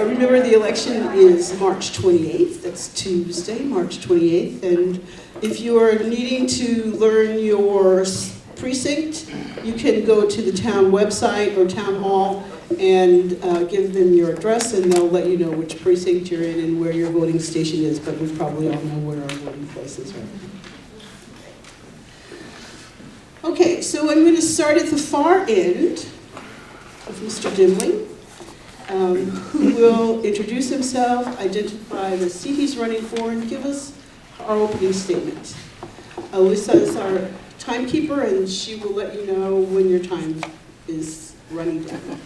Remember, the election is March 28th. That's Tuesday, March 28th. And if you are needing to learn your precinct, you can go to the town website or town hall and give them your address, and they'll let you know which precinct you're in and where your voting station is. But we probably all know where our voting place is, right? Okay, so I'm going to start at the far end with Mr. Dimling. Who will introduce himself, identify the seat he's running for, and give us our opening statement. Alyssa is our timekeeper, and she will let you know when your time is running down.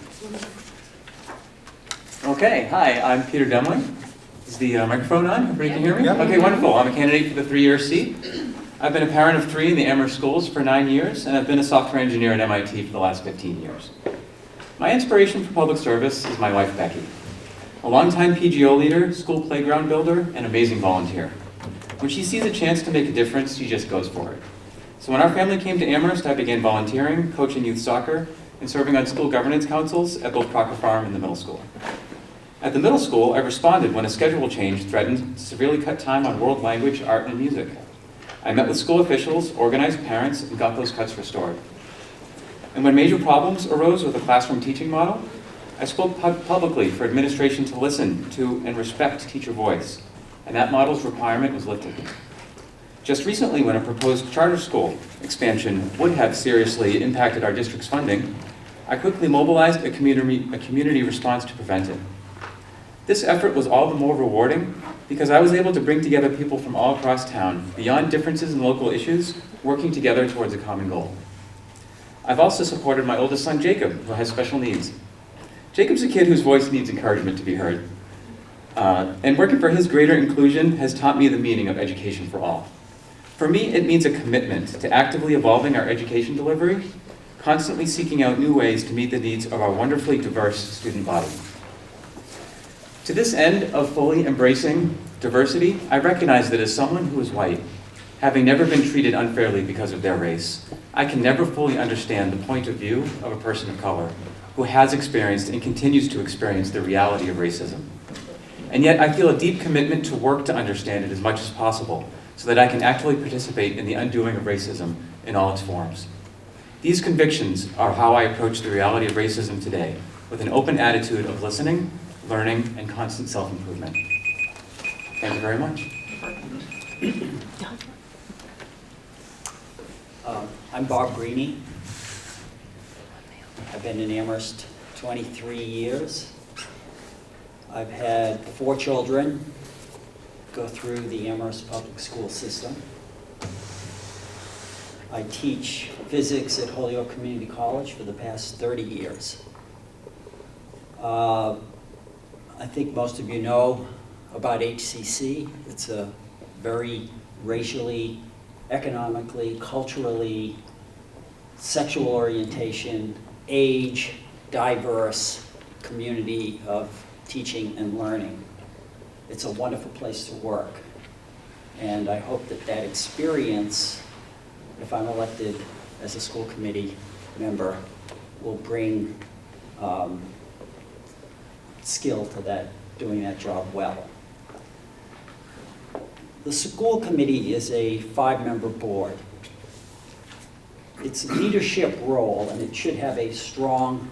Okay, hi, I'm Peter Demling. Is the microphone on? Everybody can hear me? Yep. Okay, wonderful. I'm a candidate for the 3-year seat. I've been a parent of 3 in the Amherst schools for 9 years, and I've been a software engineer at MIT for the last 15 years. My inspiration for public service is my wife, Becky, a longtime PGO leader, school playground builder, and amazing volunteer. When she sees a chance to make a difference, she just goes for it. So when our family came to Amherst, I began volunteering, coaching youth soccer, and serving on school governance councils at both Crocker Farm and the middle school. At the middle school, I responded when a schedule change threatened to severely cut time on world language, art, and music. I met with school officials, organized parents, and got those cuts restored. And when major problems arose with the classroom teaching model, I spoke publicly for administration to listen to and respect teacher voice, and that model's requirement was lifted. Just recently, when a proposed charter school expansion would have seriously impacted our district's funding, I quickly mobilized a community response to prevent it. This effort was all the more rewarding because I was able to bring together people from all across town, beyond differences in local issues, working together towards a common goal. I've also supported my oldest son, Jacob, who has special needs. Jacob's a kid whose voice needs encouragement to be heard. And working for his greater inclusion has taught me the meaning of education for all. For me, it means a commitment to actively evolving our education delivery, constantly seeking out new ways to meet the needs of our wonderfully diverse student body. To this end of fully embracing diversity, I recognize that as someone who is white, having never been treated unfairly because of their race, I can never fully understand the point of view of a person of color who has experienced and continues to experience the reality of racism. And yet I feel a deep commitment to work to understand it as much as possible so that I can actively participate in the undoing of racism in all its forms. These convictions are how I approach the reality of racism today, with an open attitude of listening, learning, and constant self-improvement. Thank you very much. I'm Bob Greeny. I've been in Amherst 23 years. I've had 4 children go through the Amherst public school system. I teach physics at Holyoke Community College for the past 30 years. I think most of you know about HCC. It's a very racially, economically, culturally, sexual orientation, age, diverse community of teaching and learning. It's a wonderful place to work. And I hope that that experience, if I'm elected as a school committee member, will bring skill to that, doing that job well. The school committee is a 5-member board. Its leadership role, and it should have a strong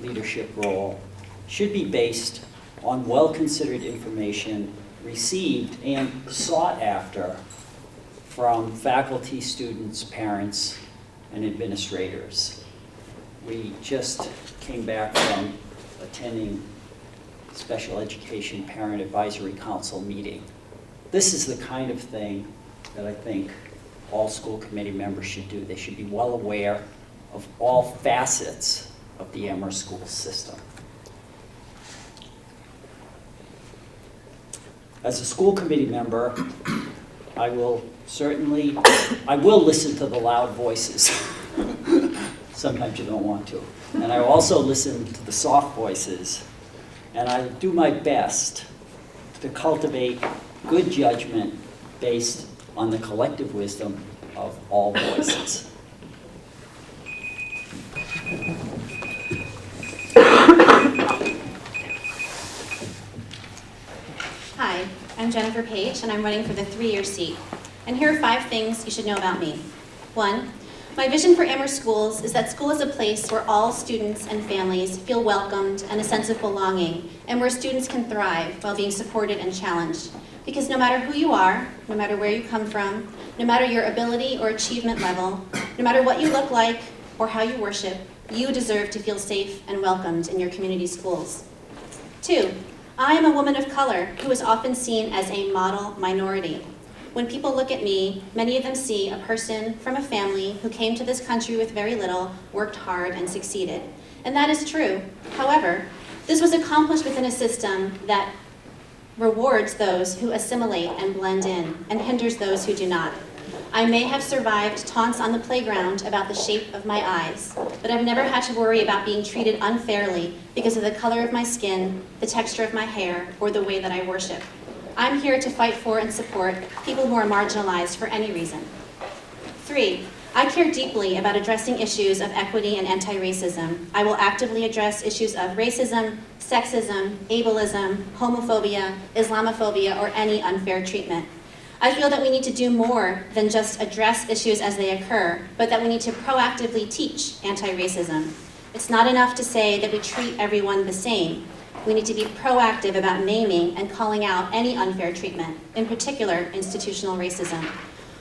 leadership role, should be based on well-considered information received and sought after from faculty, students, parents, and administrators. We just came back from attending Special Education Parent Advisory Council meeting. This is the kind of thing that I think all school committee members should do. They should be well aware of all facets of the Amherst school system. As a school committee member, I will listen to the loud voices. Sometimes you don't want to. And I will also listen to the soft voices and I will do my best to cultivate good judgment based on the collective wisdom of all voices. Hi, I'm Jennifer Page, and I'm running for the 3-year seat. And here are 5 things you should know about me. 1, my vision for Amherst Schools is that school is a place where all students and families feel welcomed and a sense of belonging, and where students can thrive while being supported and challenged. Because no matter who you are, no matter where you come from, no matter your ability or achievement level, no matter what you look like or how you worship, you deserve to feel safe and welcomed in your community schools. 2, I am a woman of color who is often seen as a model minority. When people look at me, many of them see a person from a family who came to this country with very little, worked hard, and succeeded. And that is true. However, this was accomplished within a system that rewards those who assimilate and blend in, and hinders those who do not. I may have survived taunts on the playground about the shape of my eyes, but I've never had to worry about being treated unfairly because of the color of my skin, the texture of my hair, or the way that I worship. I'm here to fight for and support people who are marginalized for any reason. 3, I care deeply about addressing issues of equity and anti-racism. I will actively address issues of racism, sexism, ableism, homophobia, Islamophobia, or any unfair treatment. I feel that we need to do more than just address issues as they occur, but that we need to proactively teach anti-racism. It's not enough to say that we treat everyone the same. We need to be proactive about naming and calling out any unfair treatment, in particular, institutional racism.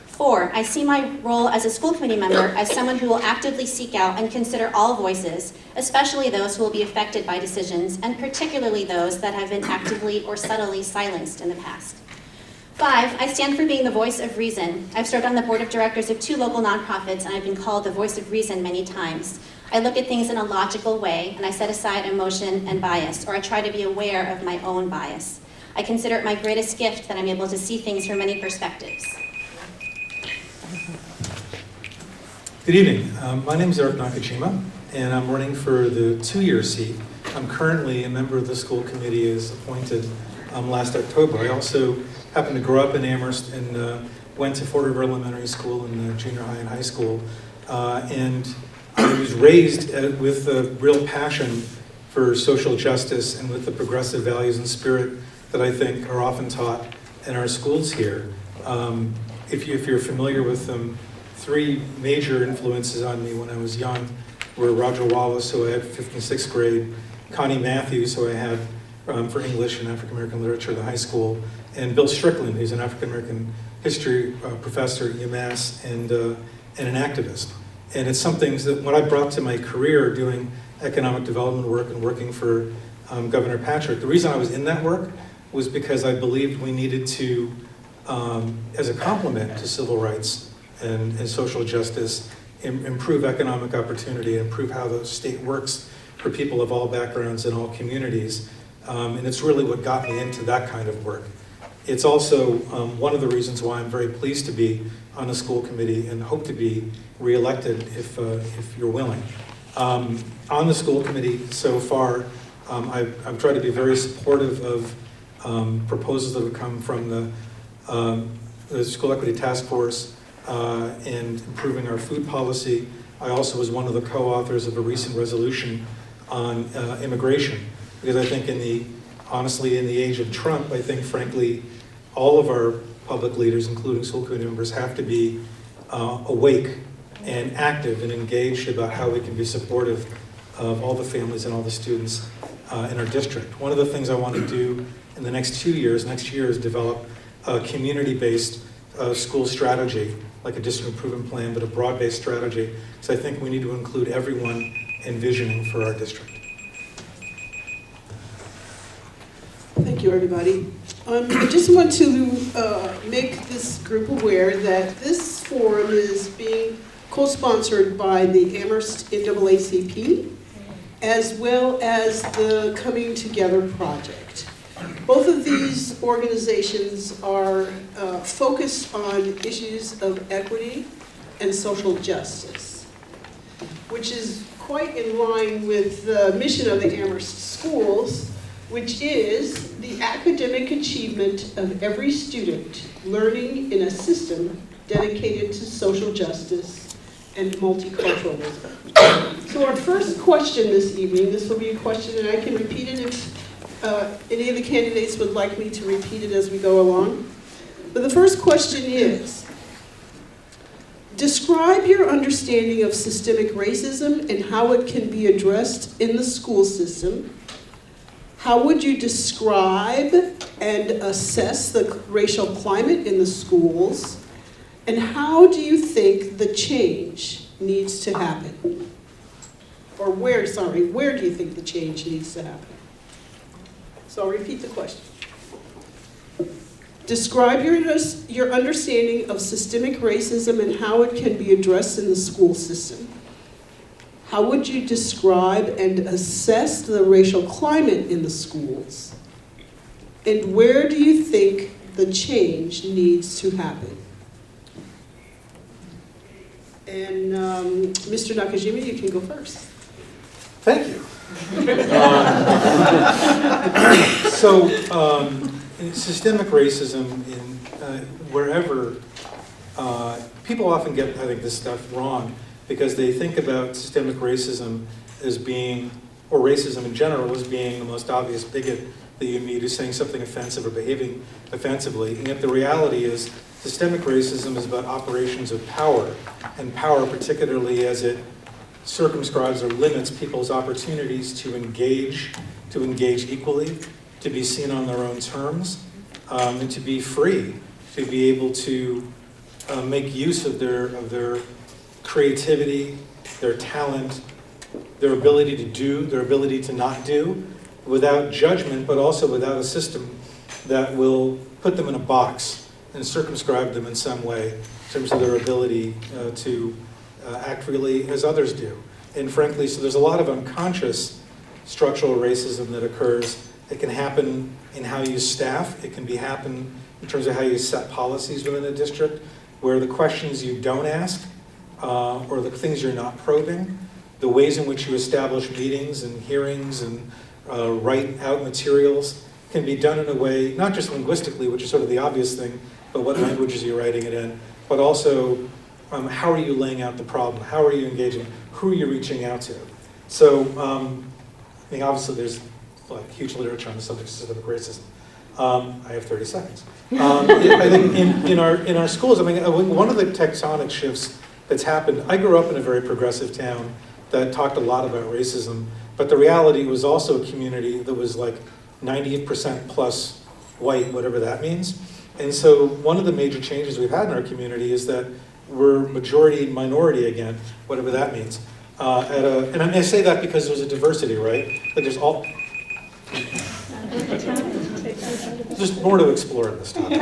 4, I see my role as a school committee member as someone who will actively seek out and consider all voices, especially those who will be affected by decisions, and particularly those that have been actively or subtly silenced in the past. 5, I stand for being the voice of reason. I've served on the board of directors of 2 local nonprofits, and I've been called the voice of reason many times. I look at things in a logical way, and I set aside emotion and bias, or I try to be aware of my own bias. I consider it my greatest gift that I'm able to see things from many perspectives. Good evening. My name is Eric Nakajima, and I'm running for the 2-year seat. I'm currently a member of the school committee as appointed last October. I also happen to grow up in Amherst and went to Fort River Elementary School and junior high and high school. And I was raised with a real passion for social justice and with the progressive values and spirit that I think are often taught in our schools here. If you're familiar with them, 3 major influences on me when I was young were Roger Wallace, who I had 5th and 6th grade, Connie Matthews, who I had for English and African American literature at the high school, and Bill Strickland, who's an African American history professor at UMass and an activist. And it's something that what I brought to my career doing economic development work and working for Governor Patrick, the reason I was in that work was because I believed we needed to, as a complement to civil rights and social justice, improve economic opportunity, improve how the state works for people of all backgrounds and all communities. And it's really what got me into that kind of work. It's also one of the reasons why I'm very pleased to be on the school committee and hope to be reelected if you're willing. On the school committee so far, I've tried to be very supportive of proposals that have come from the School Equity Task Force and improving our food policy. I also was one of the co-authors of a recent resolution on immigration, because I think honestly, in the age of Trump, I think, frankly, all of our public leaders, including school committee members, have to be awake and active and engaged about how we can be supportive of all the families and all the students in our district. One of the things I want to do in the next 2 years, next year, is develop a community-based school strategy, like a district improvement plan, but a broad-based strategy, because I think we need to include everyone in visioning for our district. Thank you, everybody. I just want to make this group aware that this forum is being co-sponsored by the Amherst NAACP, as well as the Coming Together Project. Both of these organizations are focused on issues of equity and social justice, which is quite in line with the mission of the Amherst schools, which is the academic achievement of every student learning in a system dedicated to social justice and multiculturalism. So our first question this evening, this will be a question, and I can repeat it if any of the candidates would like me to repeat it as we go along. But the first question is, describe your understanding of systemic racism and how it can be addressed in the school system. How would you describe and assess the racial climate in the schools? And how do you think the change needs to happen? Or where do you think the change needs to happen? So I'll repeat the question. Describe your understanding of systemic racism and how it can be addressed in the school system. How would you describe and assess the racial climate in the schools? And where do you think the change needs to happen? And Mr. Nakajima, you can go first. Thank you. Systemic racism in wherever, people often get, I think, this stuff wrong because they think about systemic racism as being, or racism in general, as being the most obvious bigot that you meet who's saying something offensive or behaving offensively. And yet the reality is systemic racism is about operations of power, and power particularly as it circumscribes or limits people's opportunities to engage equally, to be seen on their own terms, and to be free, to be able to make use of their creativity, their talent, their ability to do, their ability to not do, without judgment, but also without a system that will put them in a box and circumscribe them in some way in terms of their ability to act really as others do. And frankly, so there's a lot of unconscious structural racism that occurs. It can happen in how you staff. It can happen in terms of how you set policies within a district, where the questions you don't ask, or the things you're not probing, the ways in which you establish meetings and hearings and write out materials can be done in a way, not just linguistically, which is sort of the obvious thing, but what languages are you writing it in, but also how are you laying out the problem? How are you engaging? Who are you reaching out to? So, I mean, obviously there's like huge literature on the subject of systemic racism. I have 30 seconds. I think in our schools, I mean, one of the tectonic shifts that's happened, I grew up in a very progressive town that talked a lot about racism, but the reality was also a community that was like 98% plus white, whatever that means. And so one of the major changes we've had in our community is that we're majority minority again, whatever that means. And I say that because there's a diversity, right? Like there's just more to explore in this topic.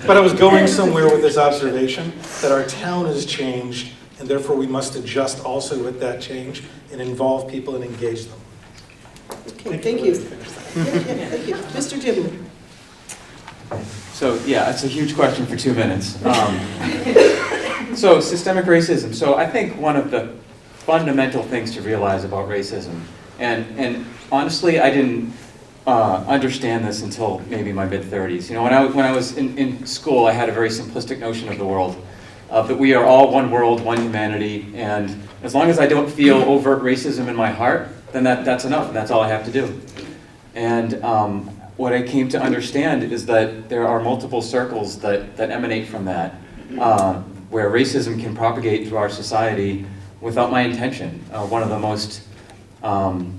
But I was going somewhere with this observation that our town has changed, and therefore we must adjust also with that change and involve people and engage them. Okay, thank you. Thank you. Mr. Dimley. So yeah, it's a huge question for 2 minutes. So systemic racism. So I think one of the fundamental things to realize about racism, and honestly, I didn't understand this until maybe my mid-30s. You know, when I was in school, I had a very simplistic notion of the world, that we are all one world, one humanity, and as long as I don't feel overt racism in my heart, then that's enough, and that's all I have to do. And what I came to understand is that there are multiple circles that emanate from that, where racism can propagate through our society without my intention. One of the most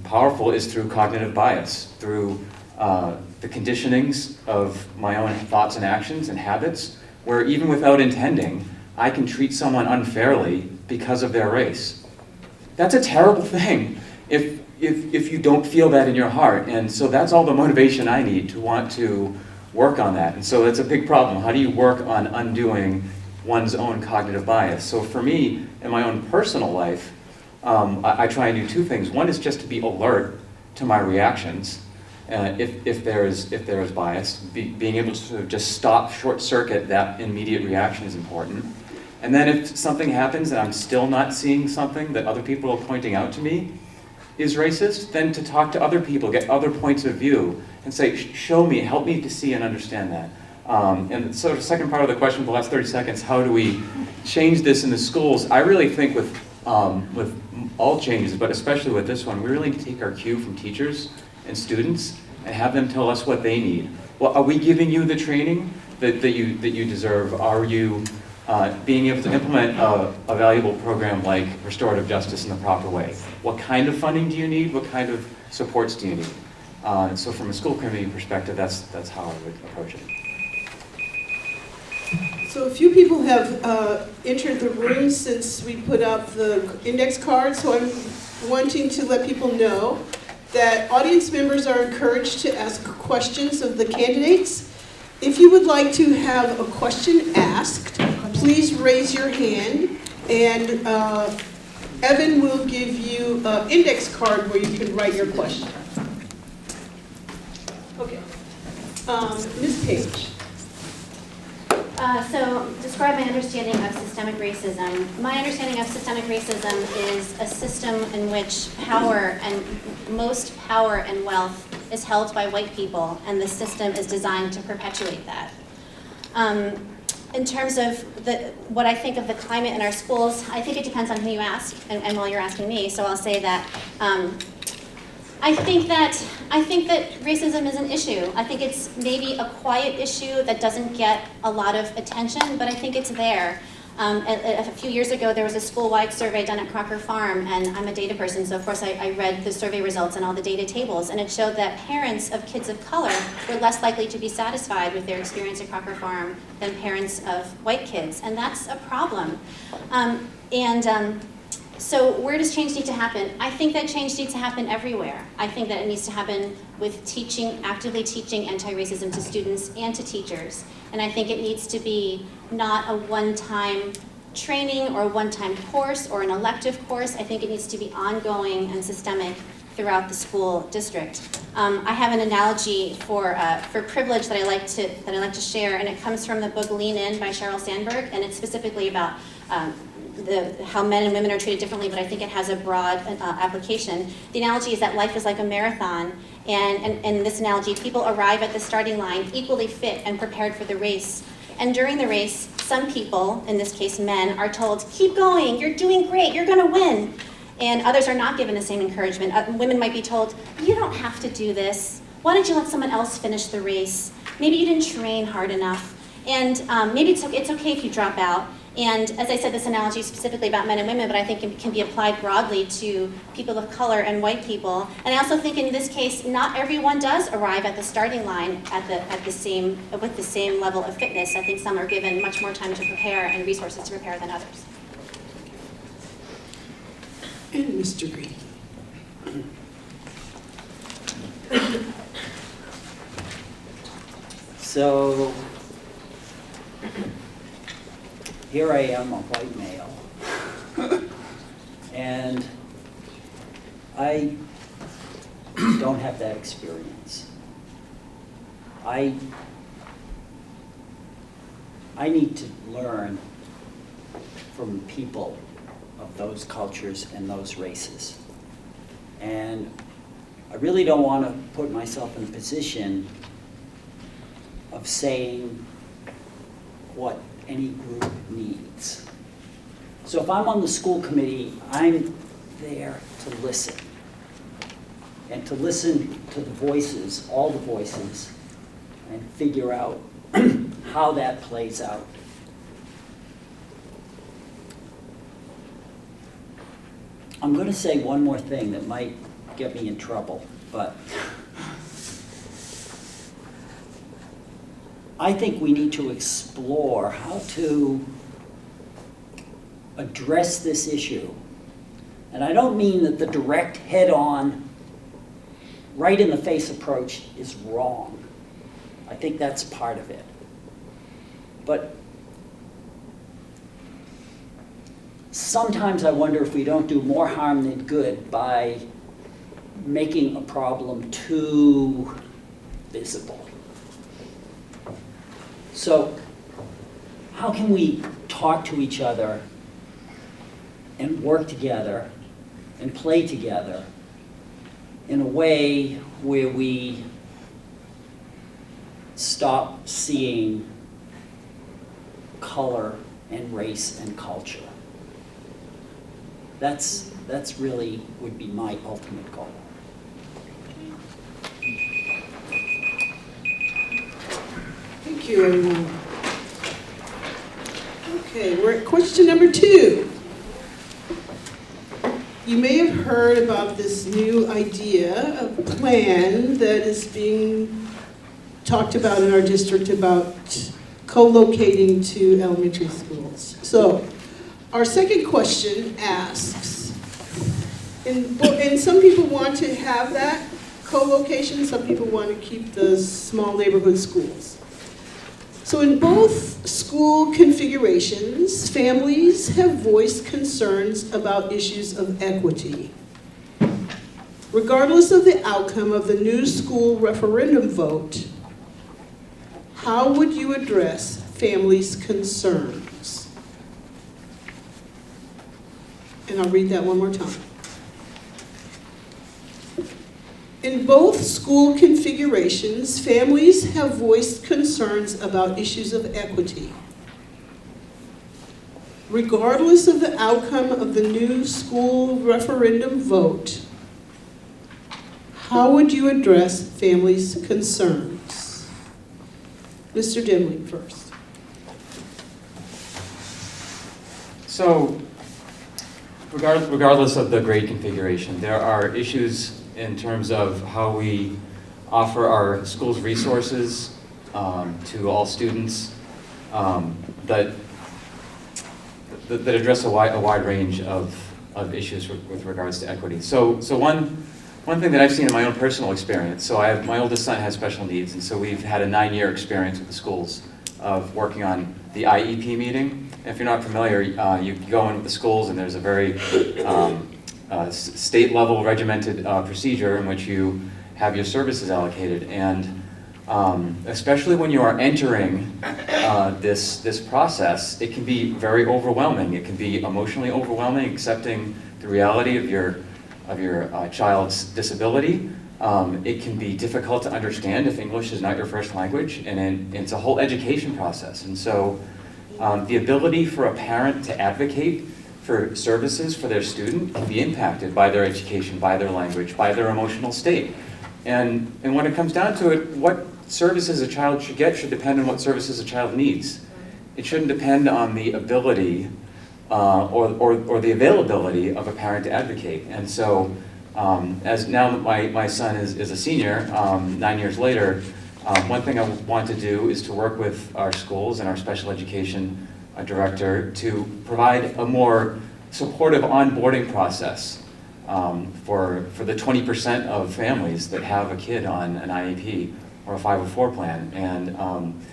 powerful is through cognitive bias, through the conditionings of my own thoughts and actions and habits, where even without intending, I can treat someone unfairly because of their race. That's a terrible thing if you don't feel that in your heart. And so that's all the motivation I need to want to work on that. And so that's a big problem. How do you work on undoing one's own cognitive bias? So for me, in my own personal life, I try and do two things. One is just to be alert to my reactions, if there is bias. Being able to just stop, short circuit that immediate reaction is important. And then if something happens and I'm still not seeing something that other people are pointing out to me, is racist, then to talk to other people, get other points of view, and say, show me, help me to see and understand that. And so the second part of the question, the last 30 seconds, how do we change this in the schools? I really think with all changes, but especially with this one, we really need to take our cue from teachers and students and have them tell us what they need. Well, are we giving you the training that you deserve? Are you being able to implement a valuable program like restorative justice in the proper way? What kind of funding do you need? What kind of supports do you need? And so from a school committee perspective, that's how I would approach it. So a few people have entered the room since we put up the index card, so I'm wanting to let people know that audience members are encouraged to ask questions of the candidates. If you would like to have a question asked, please raise your hand, and Evan will give you an index card where you can write your question. Okay. Ms. Page. So describe my understanding of systemic racism. My understanding of systemic racism is a system in which power and most power and wealth is held by white people, and the system is designed to perpetuate that. In terms of what I think of the climate in our schools, I think it depends on who you ask, and while you're asking me, so I'll say that I think that racism is an issue. I think it's maybe a quiet issue that doesn't get a lot of attention, but I think it's there. A few years ago, there was a school-wide survey done at Crocker Farm, and I'm a data person, so of course I read the survey results and all the data tables, and it showed that parents of kids of color were less likely to be satisfied with their experience at Crocker Farm than parents of white kids, and that's a problem. So where does change need to happen? I think that change needs to happen everywhere. I think that it needs to happen with teaching, actively teaching anti-racism to students and to teachers. And I think it needs to be not a one-time training or a one-time course or an elective course. I think it needs to be ongoing and systemic throughout the school district. I have an analogy for privilege that I like to share, and it comes from the book Lean In by Sheryl Sandberg, and it's specifically about how men and women are treated differently, but I think it has a broad application. The analogy is that life is like a marathon, and in this analogy, people arrive at the starting line equally fit and prepared for the race. And during the race, some people, in this case men, are told, keep going, you're doing great, you're gonna win. And others are not given the same encouragement. Women might be told, you don't have to do this. Why don't you let someone else finish the race? Maybe you didn't train hard enough. And maybe it's okay if you drop out. And as I said, this analogy is specifically about men and women, but I think it can be applied broadly to people of color and white people. And I also think in this case, not everyone does arrive at the starting line with the same level of fitness. I think some are given much more time to prepare and resources to prepare than others. And Mr. Green. So here I am, a white male, and I don't have that experience. I need to learn from people of those cultures and those races. And I really don't want to put myself in a position of saying what any group needs. So if I'm on the school committee, I'm there to listen. And to listen to the voices, all the voices, and figure out how that plays out. I'm going to say one more thing that might get me in trouble, but I think we need to explore how to address this issue. And I don't mean that the direct, head-on, right-in-the-face approach is wrong. I think that's part of it. But sometimes I wonder if we don't do more harm than good by making a problem too visible. So how can we talk to each other and work together and play together in a way where we stop seeing color and race and culture. That's really would be my ultimate goal. Thank you, everyone. Okay, we're at question number 2. You may have heard about this new idea of plan that is being talked about in our district about co-locating 2 elementary schools. So, our second question asks, and some people want to have that co-location, some people want to keep the small neighborhood schools. So in both school configurations, families have voiced concerns about issues of equity. Regardless of the outcome of the new school referendum vote, how would you address families' concerns? And I'll read that one more time. In both school configurations, families have voiced concerns about issues of equity. Regardless of the outcome of the new school referendum vote, how would you address families' concerns? Mr. Demling first. So, regardless of the grade configuration, there are issues in terms of how we offer our school's resources to all students that address a wide range of issues with regards to equity. So one thing that I've seen in my own personal experience, so my oldest son has special needs, and so we've had a 9-year experience with the schools of working on the IEP meeting. If you're not familiar, you go in with the schools and there's a very state-level regimented procedure in which you have your services allocated. And especially when you are entering this process, it can be very overwhelming. It can be emotionally overwhelming, accepting the reality of your child's disability. It can be difficult to understand if English is not your first language, and it's a whole education process. And so the ability for a parent to advocate for services for their student can be impacted by their education, by their language, by their emotional state. And when it comes down to it, what services a child should get should depend on what services a child needs. It shouldn't depend on the ability or the availability of a parent to advocate. And so, as now that my son is a senior, 9 years later, one thing I want to do is to work with our schools and our special education director to provide a more supportive onboarding process for the 20% of families that have a kid on an IEP or a 504 plan, and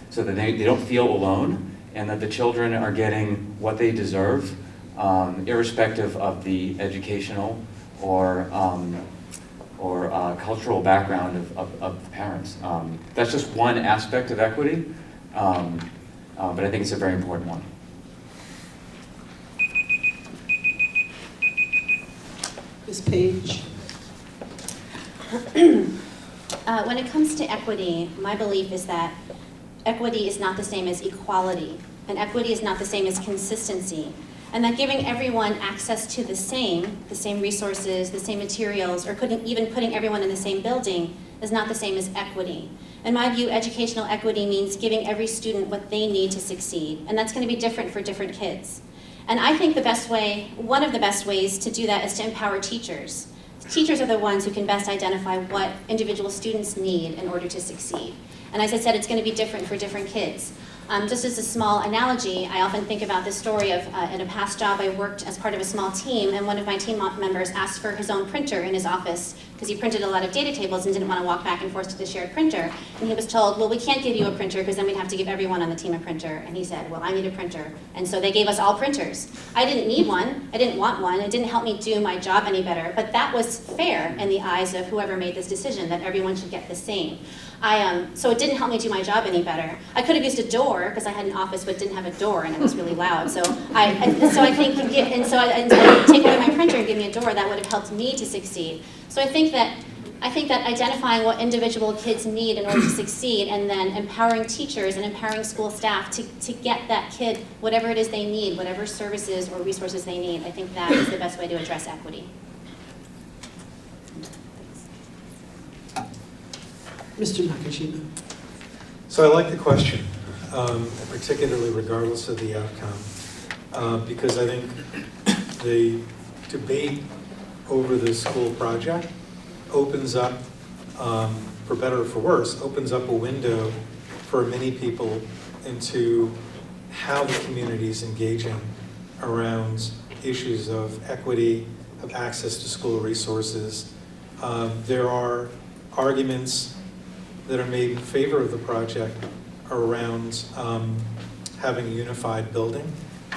so that they don't feel alone, and that the children are getting what they deserve, irrespective of the educational or cultural background of the parents. That's just one aspect of equity, but I think it's a very important one. Ms. Page. When it comes to equity, my belief is that equity is not the same as equality, and equity is not the same as consistency, and that giving everyone access to the same resources, the same materials, or even putting everyone in the same building is not the same as equity. In my view, educational equity means giving every student what they need to succeed, and that's going to be different for different kids. And I think one of the best ways to do that is to empower teachers. Teachers are the ones who can best identify what individual students need in order to succeed. And as I said, it's going to be different for different kids. Just as a small analogy, I often think about this story of in a past job I worked as part of a small team, and one of my team members asked for his own printer in his office because he printed a lot of data tables and didn't want to walk back and forth to the shared printer. And he was told, well, we can't give you a printer because then we'd have to give everyone on the team a printer. And he said, well, I need a printer. And so they gave us all printers. I didn't need one. I didn't want one. It didn't help me do my job any better. But that was fair in the eyes of whoever made this decision, that everyone should get the same. So it didn't help me do my job any better. I could have used a door because I had an office but didn't have a door and it was really loud. So I think take away my printer and give me a door, that would have helped me to succeed. So I think that I think that identifying what individual kids need in order to succeed and then empowering teachers and empowering school staff to get that kid whatever it is they need, whatever services or resources they need, I think that is the best way to address equity. Mr. Nakajima. So I like the question, particularly regardless of the outcome, because I think the debate over the school project opens up, for better or for worse, opens up a window for many people into how the community is engaging around issues of equity, of access to school resources. There are arguments that are made in favor of the project around having a unified building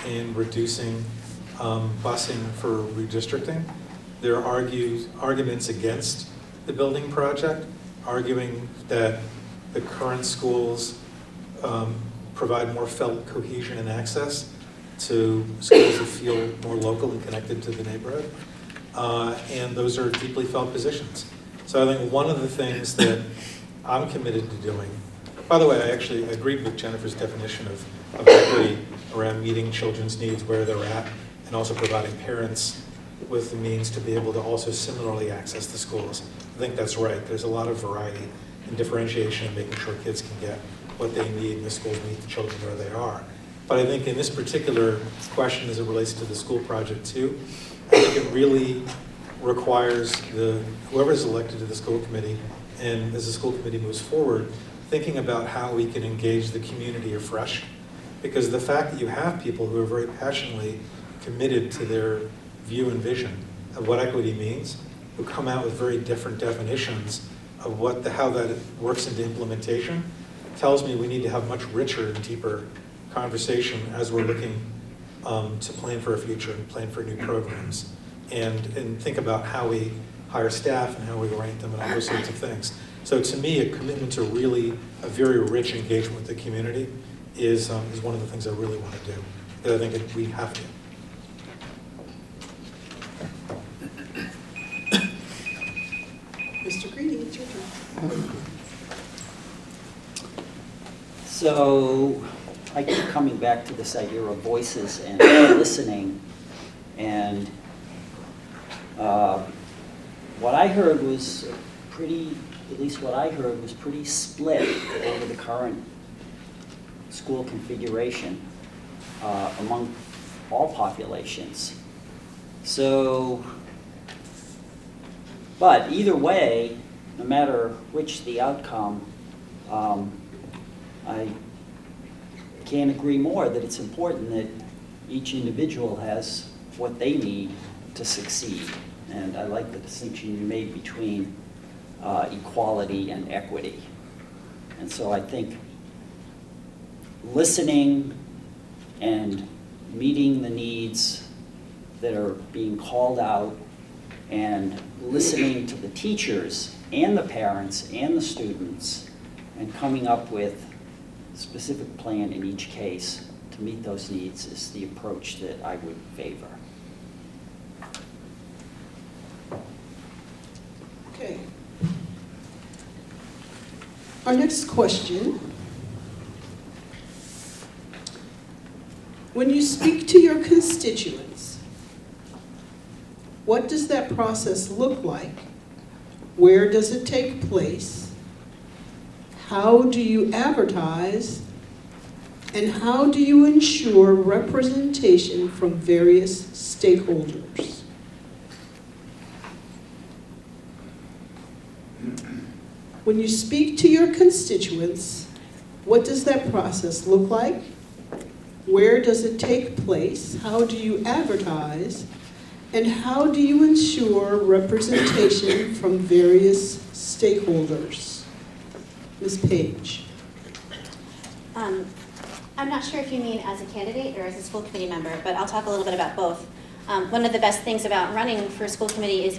and reducing busing for redistricting. There are arguments against the building project, arguing that the current schools provide more felt cohesion and access to schools that feel more local and connected to the neighborhood. And those are deeply felt positions. So I think one of the things that I'm committed to doing, by the way, I actually agreed with Jennifer's definition of equity around meeting children's needs where they're at, and also providing parents with the means to be able to also similarly access the schools. I think that's right. There's a lot of variety and differentiation in making sure kids can get what they need and the schools meet the children where they are. But I think in this particular question, as it relates to the school project too, I think it really requires whoever's elected to the school committee, and as the school committee moves forward, thinking about how we can engage the community afresh. Because the fact that you have people who are very passionately committed to their view and vision of what equity means, who come out with very different definitions of how that works into implementation, tells me we need to have much richer and deeper conversation as we're looking to plan for a future and plan for new programs, and think about how we hire staff and how we rank them and all those sorts of things. So to me, a commitment to really a very rich engagement with the community is one of the things I really want to do, that I think we have to. Mr. Greedy, it's your turn. So I keep coming back to this idea of voices and listening, and what I heard was pretty split over the current school configuration among all populations. So, but either way, no matter which the outcome, I can't agree more that it's important that each individual has what they need to succeed. And I like the distinction you made between equality and equity. And so I think listening and meeting the needs that are being called out, and listening to the teachers and the parents and the students, and coming up with a specific plan in each case to meet those needs is the approach that I would favor. Okay. Our next question. When you speak to your constituents, what does that process look like? Where does it take place? How do you advertise? And how do you ensure representation from various stakeholders? When you speak to your constituents, what does that process look like? Where does it take place? How do you advertise? And how do you ensure representation from various stakeholders? Ms. Page. I'm not sure if you mean as a candidate or as a school committee member, but I'll talk a little bit about both. One of the best things about running for a school committee is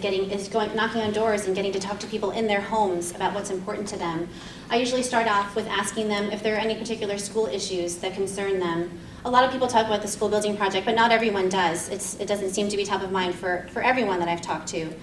knocking on doors and getting to talk to people in their homes about what's important to them. I usually start off with asking them if there are any particular school issues that concern them. A lot of people talk about the school building project, but not everyone does. It doesn't seem to be top of mind for everyone that I've talked to.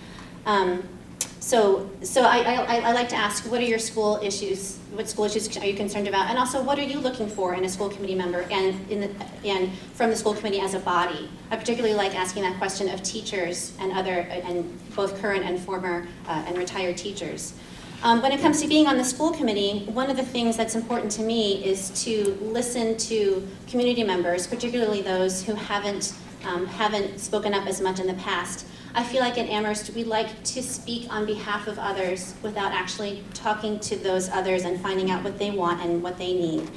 So I like to ask, what are your school issues? What school issues are you concerned about? And also, what are you looking for in a school committee member and from the school committee as a body? I particularly like asking that question of teachers and both current and former and retired teachers. When it comes to being on the school committee, one of the things that's important to me is to listen to community members, particularly those who haven't spoken up as much in the past. I feel like at Amherst, we like to speak on behalf of others without actually talking to those others and finding out what they want and what they need.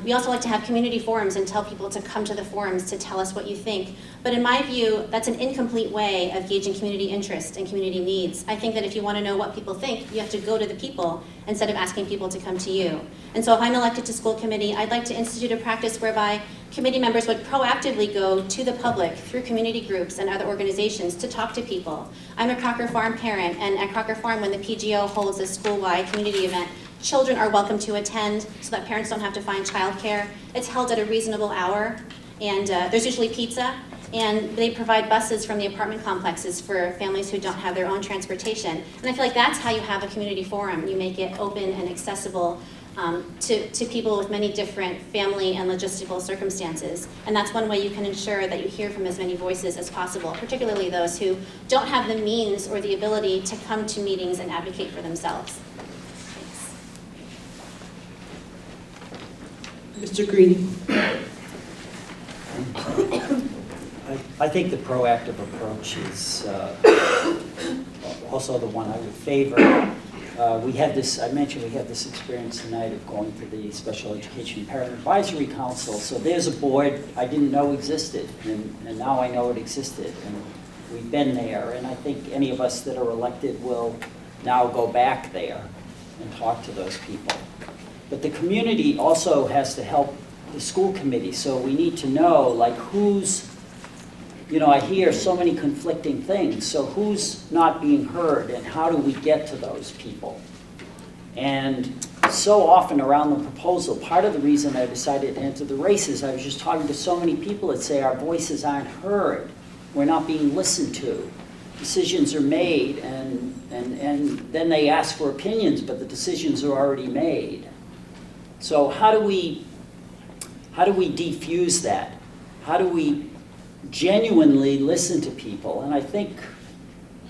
We also like to have community forums and tell people to come to the forums to tell us what you think. But in my view, that's an incomplete way of gauging community interest and community needs. I think that if you want to know what people think, you have to go to the people instead of asking people to come to you. And so if I'm elected to school committee, I'd like to institute a practice whereby committee members would proactively go to the public through community groups and other organizations to talk to people. I'm a Crocker Farm parent, and at Crocker Farm, when the PGO holds a school-wide community event, children are welcome to attend so that parents don't have to find childcare. It's held at a reasonable hour, and there's usually pizza, and they provide buses from the apartment complexes for families who don't have their own transportation. And I feel like that's how you have a community forum. You make it open and accessible to people with many different family and logistical circumstances. And that's one way you can ensure that you hear from as many voices as possible, particularly those who don't have the means or the ability to come to meetings and advocate for themselves. Mr. Greene. I think the proactive approach is also the one I would favor. We had this, I mentioned we had this experience tonight of going to the Special Education Parent Advisory Council. So there's a board I didn't know existed, and now I know it existed. And we've been there, and I think any of us that are elected will now go back there and talk to those people. But the community also has to help the school committee, so we need to know, like, who's, I hear so many conflicting things, so who's not being heard, and how do we get to those people? And so often around the proposal, part of the reason I decided to enter the race is I was just talking to so many people that say our voices aren't heard, we're not being listened to. Decisions are made, and then they ask for opinions, but the decisions are already made. So how do we defuse that? How do we genuinely listen to people? And I think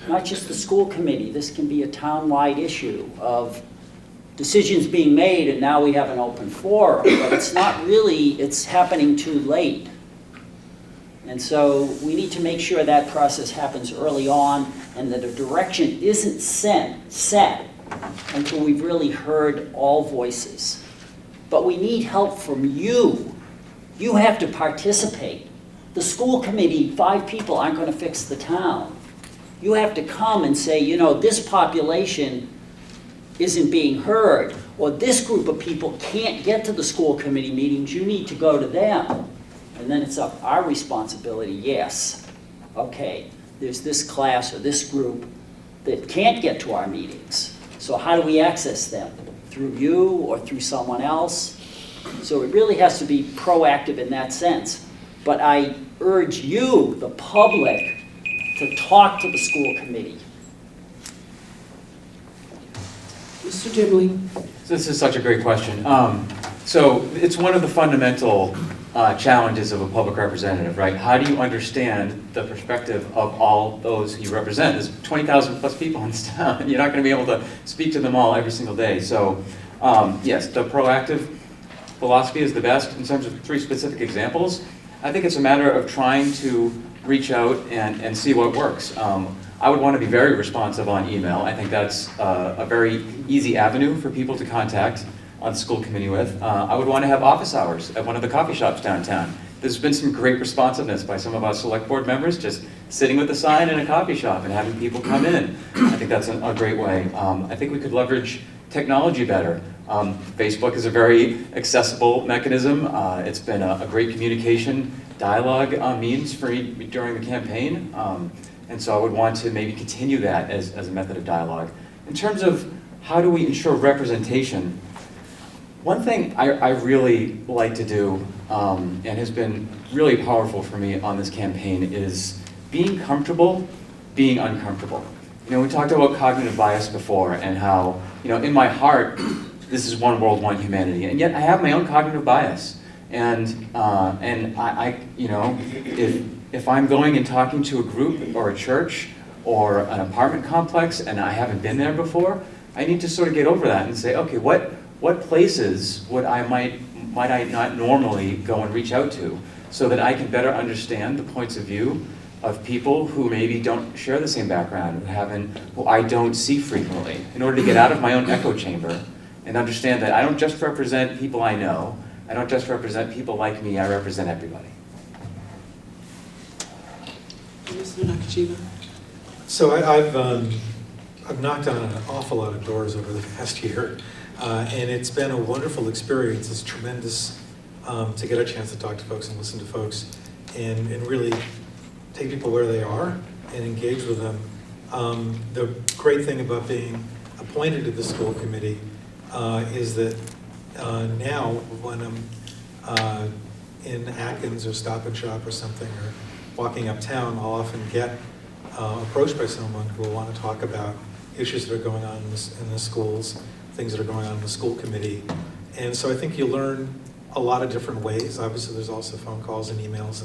not just the school committee, this can be a town-wide issue of decisions being made and now we have an open forum, but it's not really, it's happening too late. And so we need to make sure that process happens early on and that a direction isn't set until we've really heard all voices. But we need help from you. You have to participate. The school committee, 5 people aren't going to fix the town. You have to come and say, this population isn't being heard, or this group of people can't get to the school committee meetings, you need to go to them. And then it's up our responsibility, yes. Okay, there's this class or this group that can't get to our meetings. So how do we access them? Through you or through someone else? So it really has to be proactive in that sense. But I urge you, the public, to talk to the school committee. Mr. Dimley. This is such a great question. So it's one of the fundamental challenges of a public representative, right? How do you understand the perspective of all those you represent? There's 20,000 plus people in this town. You're not going to be able to speak to them all every single day. So yes, the proactive philosophy is the best. In terms of 3 specific examples, I think it's a matter of trying to reach out and see what works. I would want to be very responsive on email. I think that's a very easy avenue for people to contact on school committee with. I would want to have office hours at one of the coffee shops downtown. There's been some great responsiveness by some of our select board members, just sitting with a sign in a coffee shop and having people come in. I think that's a great way. I think we could leverage technology better. Facebook is a very accessible mechanism. It's been a great communication dialogue means for during the campaign. And so I would want to maybe continue that as a method of dialogue. In terms of how do we ensure representation, one thing I really like to do, and has been really powerful for me on this campaign, is being comfortable being uncomfortable. we talked about cognitive bias before and how, in my heart, this is one world, one humanity, and yet I have my own cognitive bias. And I if I'm going and talking to a group or a church or an apartment complex and I haven't been there before, I need to sort of get over that and say, okay, what places might I not normally go and reach out to so that I can better understand the points of view of people who maybe don't share the same background, who I don't see frequently, in order to get out of my own echo chamber and understand that I don't just represent people I know, I don't just represent people like me, I represent everybody. Mr. Nakajima. So I've knocked on an awful lot of doors over the past year, and it's been a wonderful experience. It's tremendous to get a chance to talk to folks and listen to folks and really take people where they are and engage with them. The great thing about being appointed to the school committee is that now when I'm in Atkins or Stop and Shop or something, or walking uptown, I'll often get approached by someone who will want to talk about issues that are going on in the schools, things that are going on in the school committee. And so I think you learn a lot of different ways. Obviously, there's also phone calls and emails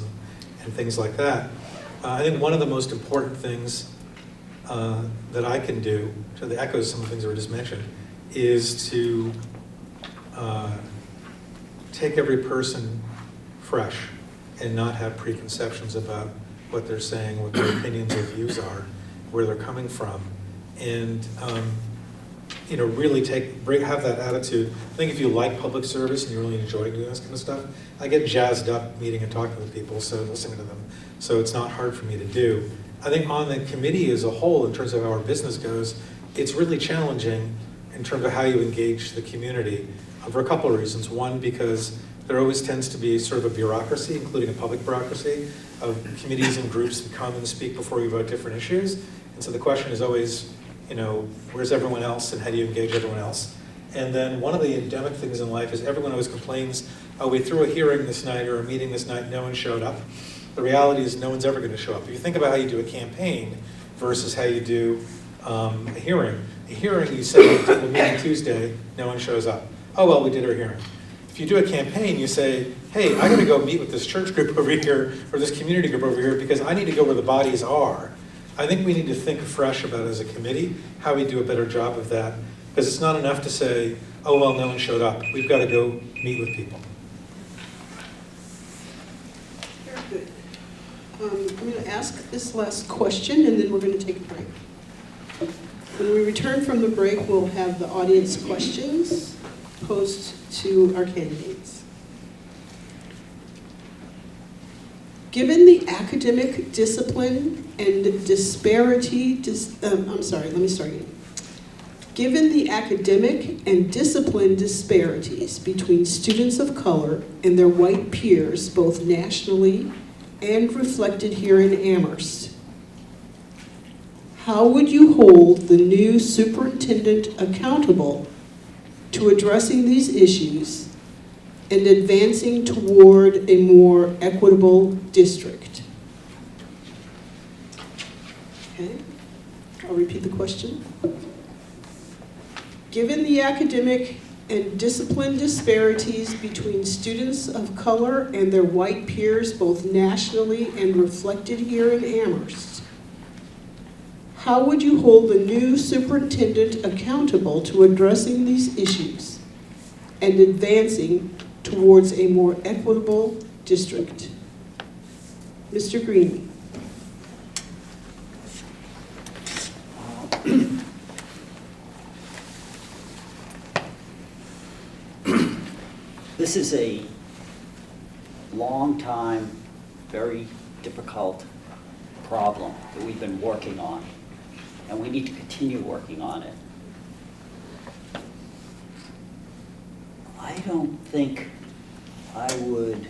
and things like that. I think one of the most important things that I can do, to echo some of the things that were just mentioned, is to take every person fresh and not have preconceptions about what they're saying, what their opinions or views are, where they're coming from, and really have that attitude. I think if you like public service and you really enjoy doing this kind of stuff, I get jazzed up meeting and talking with people, so listening to them. So it's not hard for me to do. I think on the committee as a whole, in terms of how our business goes, it's really challenging in terms of how you engage the community for a couple of reasons. One, because there always tends to be sort of a bureaucracy, including a public bureaucracy, of committees and groups that come and speak before you about different issues. And so the question is always, where's everyone else and how do you engage everyone else? And then one of the endemic things in life is everyone always complains, oh, we threw a hearing this night or a meeting this night, no one showed up. The reality is no one's ever going to show up. If you think about how you do a campaign versus how you do a hearing you say, we're meeting Tuesday, no one shows up. Oh, well, we did our hearing. If you do a campaign, you say, hey, I got to go meet with this church group over here or this community group over here because I need to go where the bodies are. I think we need to think afresh about, as a committee, how we do a better job of that, because it's not enough to say, oh, well, no one showed up. We've got to go meet with people. Very good. I'm going to ask this last question, and then we're going to take a break. When we return from the break, we'll have the audience questions posed to our candidates. Given the academic discipline and disparity, Given the academic and discipline disparities between students of color and their white peers, both nationally and reflected here in Amherst, how would you hold the new superintendent accountable to addressing these issues and advancing toward a more equitable district? Okay, I'll repeat the question. Given the academic and discipline disparities between students of color and their white peers, both nationally and reflected here in Amherst, how would you hold the new superintendent accountable to addressing these issues and advancing towards a more equitable district? Mr. Green. This is a long time, very difficult problem that we've been working on, and we need to continue working on it. I don't think I would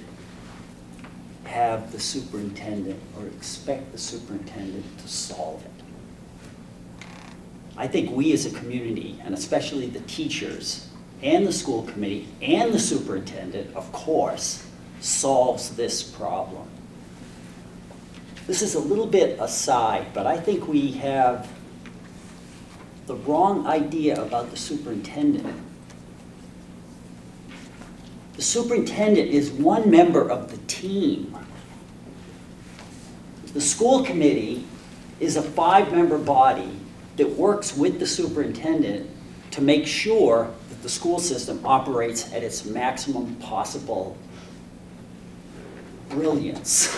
have the superintendent or expect the superintendent to solve it. I think we as a community, and especially the teachers and the school committee and the superintendent, of course, solves this problem. This is a little bit aside, but I think we have the wrong idea about the superintendent. The superintendent is one member of the team. The school committee is a 5-member body that works with the superintendent to make sure that the school system operates at its maximum possible brilliance.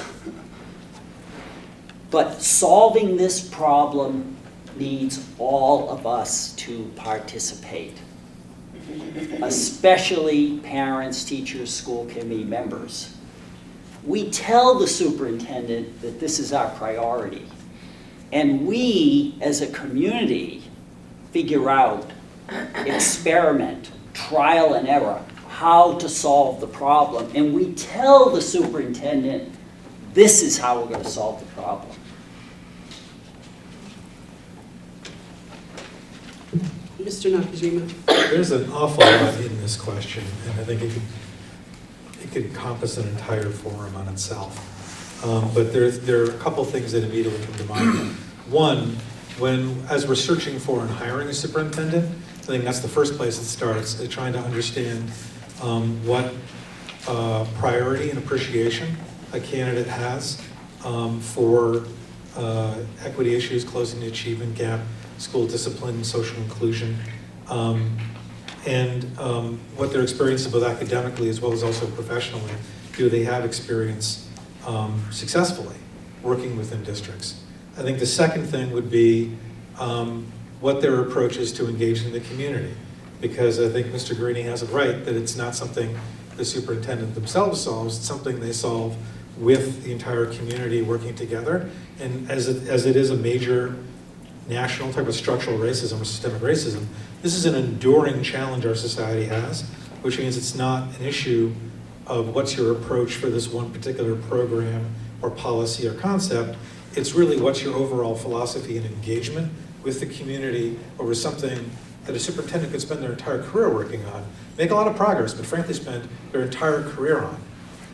But solving this problem needs all of us to participate, especially parents, teachers, school committee members. We tell the superintendent that this is our priority, and we, as a community, figure out, experiment, trial and error, how to solve the problem. And we tell the superintendent, this is how we're going to solve the problem. Mr. Nakajima. There's an awful lot in this question, and I think it could encompass an entire forum on itself. But there are a couple things that immediately come to mind. One, as we're searching for and hiring a superintendent, I think that's the first place it starts, trying to understand what priority and appreciation a candidate has for equity issues, closing the achievement gap, school discipline, social inclusion, and what their experience is both academically as well as also professionally. Do they have experience successfully working within districts? I think the second thing would be what their approach is to engaging the community. Because I think Mr. Greeny has it right, that it's not something the superintendent themselves solves, it's something they solve with the entire community working together. And as it is a major national type of structural racism or systemic racism, this is an enduring challenge our society has, which means it's not an issue of what's your approach for this one particular program or policy or concept. It's really what's your overall philosophy and engagement with the community over something that a superintendent could spend their entire career working on, make a lot of progress, but frankly spend their entire career on.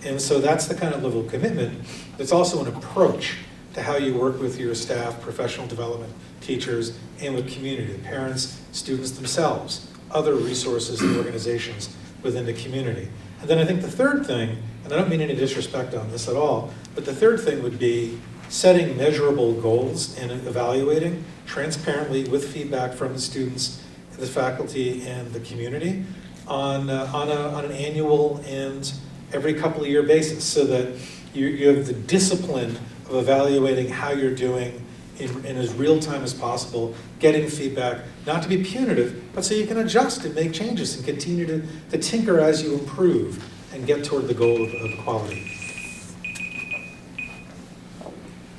And so that's the kind of level of commitment. It's also an approach to how you work with your staff, professional development, teachers, and with community, parents, students themselves, other resources and organizations within the community. And then I think the third thing, and I don't mean any disrespect on this at all, but the third thing would be setting measurable goals and evaluating transparently with feedback from the students, the faculty, and the community on an annual and every couple of year basis, so that you have the discipline of evaluating how you're doing in as real time as possible, getting feedback, not to be punitive, but so you can adjust and make changes and continue to tinker as you improve and get toward the goal of equality.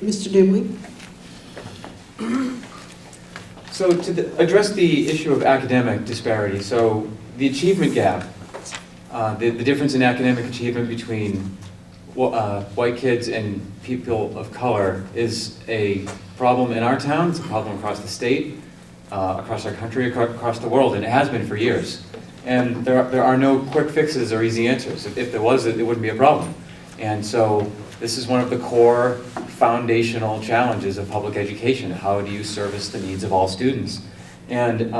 Mr. Dimwit. So to address the issue of academic disparity, so the achievement gap, the difference in academic achievement between white kids and people of color is a problem in our town, it's a problem across the state, across our country, across the world, and it has been for years. And there are no quick fixes or easy answers. If there was, it wouldn't be a problem. And so this is one of the core foundational challenges of public education. How do you service the needs of all students? And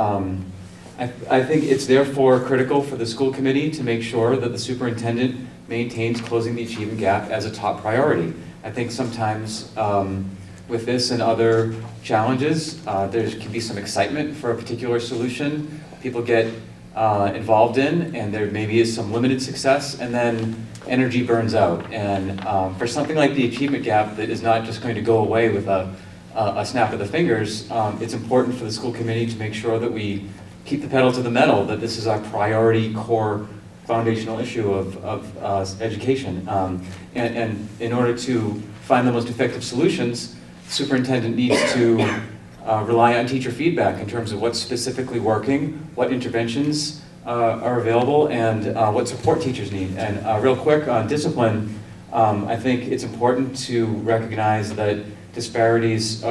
I think it's therefore critical for the school committee to make sure that the superintendent maintains closing the achievement gap as a top priority. I think sometimes with this and other challenges, there can be some excitement for a particular solution people get involved in, and there maybe is some limited success, and then energy burns out. And for something like the achievement gap that is not just going to go away with a snap of the fingers, it's important for the school committee to make sure that we keep the pedal to the metal, that this is our priority core foundational issue of education. And in order to find the most effective solutions, the superintendent needs to rely on teacher feedback in terms of what's specifically working, what interventions are available, and what support teachers need. And real quick on discipline, I think it's important to recognize that disparities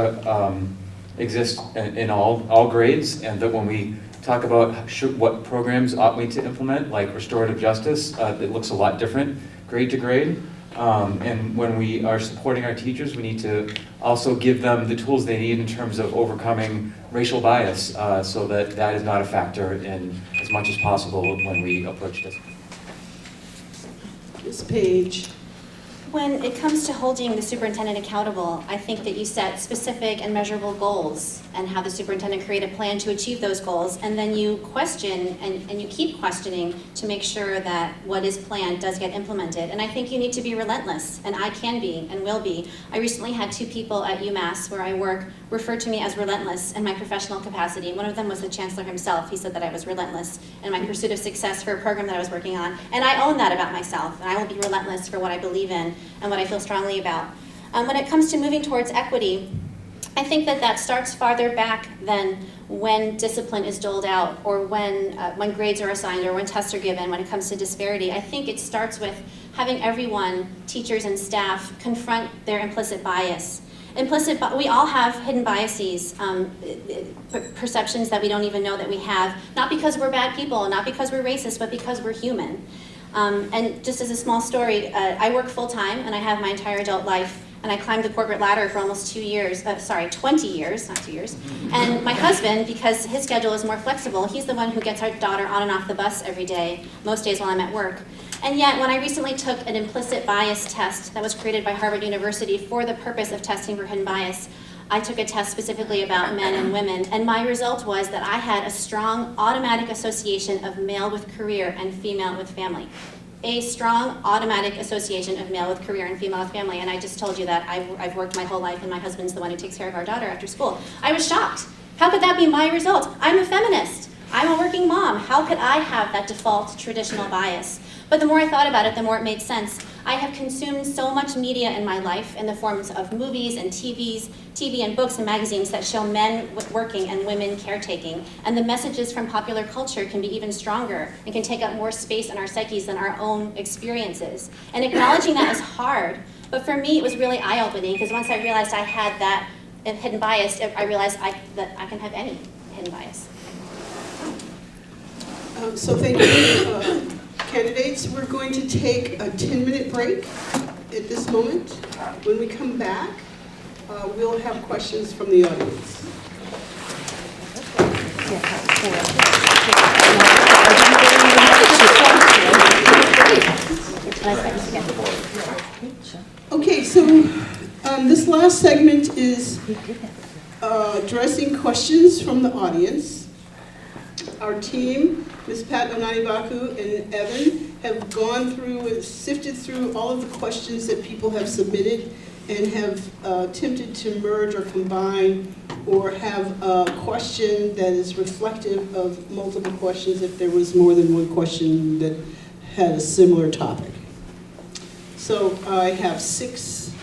exist in all grades, and that when we talk about what programs ought we to implement, like restorative justice, it looks a lot different grade to grade. And when we are supporting our teachers, we need to also give them the tools they need in terms of overcoming racial bias, so that that is not a factor in as much as possible when we approach this. Ms. Page. When it comes to holding the superintendent accountable, I think that you set specific and measurable goals and have the superintendent create a plan to achieve those goals, and then you question and you keep questioning to make sure that what is planned does get implemented. And I think you need to be relentless, and I can be and will be. I recently had 2 people at UMass, where I work, refer to me as relentless in my professional capacity. One of them was the chancellor himself. He said that I was relentless in my pursuit of success for a program that I was working on, and I own that about myself, and I will be relentless for what I believe in and what I feel strongly about. When it comes to moving towards equity, I think that that starts farther back than when discipline is doled out, or when grades are assigned, or when tests are given. When it comes to disparity, I think it starts with having everyone, teachers and staff, confront their implicit bias. We all have hidden biases, perceptions that we don't even know that we have, not because we're bad people, not because we're racist, but because we're human. And just as a small story, I work full-time, and I have my entire adult life, and I climbed the corporate ladder for almost 20 years, not 2 years. And my husband, because his schedule is more flexible, he's the one who gets our daughter on and off the bus every day, most days while I'm at work. And yet, when I recently took an implicit bias test that was created by Harvard University for the purpose of testing for hidden bias, I took a test specifically about men and women, and my result was that I had a strong automatic association of male with career and female with family. A strong automatic association of male with career and female with family, and I just told you that I've worked my whole life, and my husband's the one who takes care of our daughter after school. I was shocked. How could that be my result? I'm a feminist. I'm a working mom. How could I have that default traditional bias? But the more I thought about it, the more it made sense. I have consumed so much media in my life in the forms of movies and TV and books and magazines that show men working and women caretaking. And the messages from popular culture can be even stronger and can take up more space in our psyches than our own experiences. And acknowledging that is hard, but for me it was really eye-opening, because once I realized I had that hidden bias, I realized that I can have any hidden bias. So thank you, candidates. We're going to take a 10-minute break at this moment. When we come back, we'll have questions from the audience. Okay, so this last segment is addressing questions from the audience. Our team, Ms. Pat Onanibaku and Evan, have gone through and sifted through all of the questions that people have submitted and have attempted to merge or combine or have a question that is reflective of multiple questions if there was more than one question that had a similar topic. So I have 6.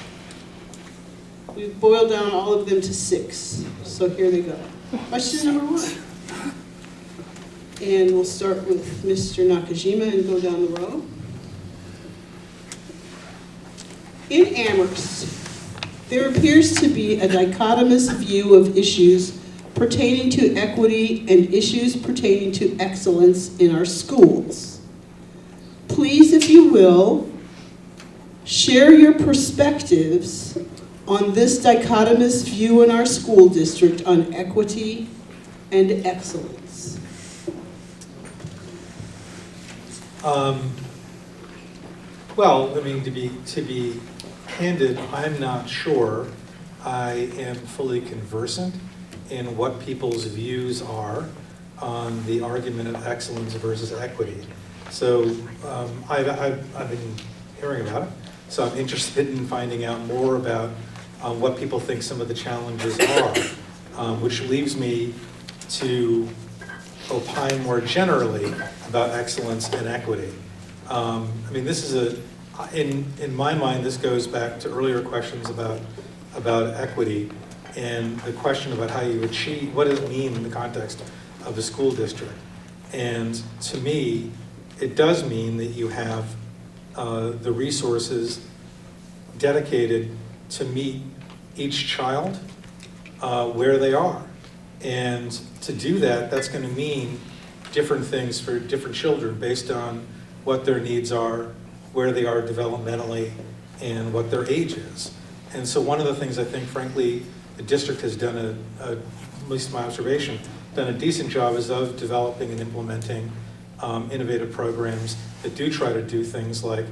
We've boiled down all of them to 6. So here they go. Question number 1. And we'll start with Mr. Nakajima and go down the row. In Amherst, there appears to be a dichotomous view of issues pertaining to equity and issues pertaining to excellence in our schools. Please, if you will, share your perspectives on this dichotomous view in our school district on equity and excellence. Well, I mean, to be candid, I'm not sure I am fully conversant in what people's views are on the argument of excellence versus equity. So I've been hearing about it, so I'm interested in finding out more about what people think some of the challenges are, which leaves me to opine more generally about excellence and equity. I mean, this is in my mind, this goes back to earlier questions about equity and the question about how you achieve, what does it mean in the context of the school district? And to me, it does mean that you have the resources dedicated to meet each child where they are. And to do that, that's going to mean different things for different children based on what their needs are, where they are developmentally, and what their age is. And so one of the things I think, frankly, the district has done, at least my observation, done a decent job is of developing and implementing innovative programs that do try to do things like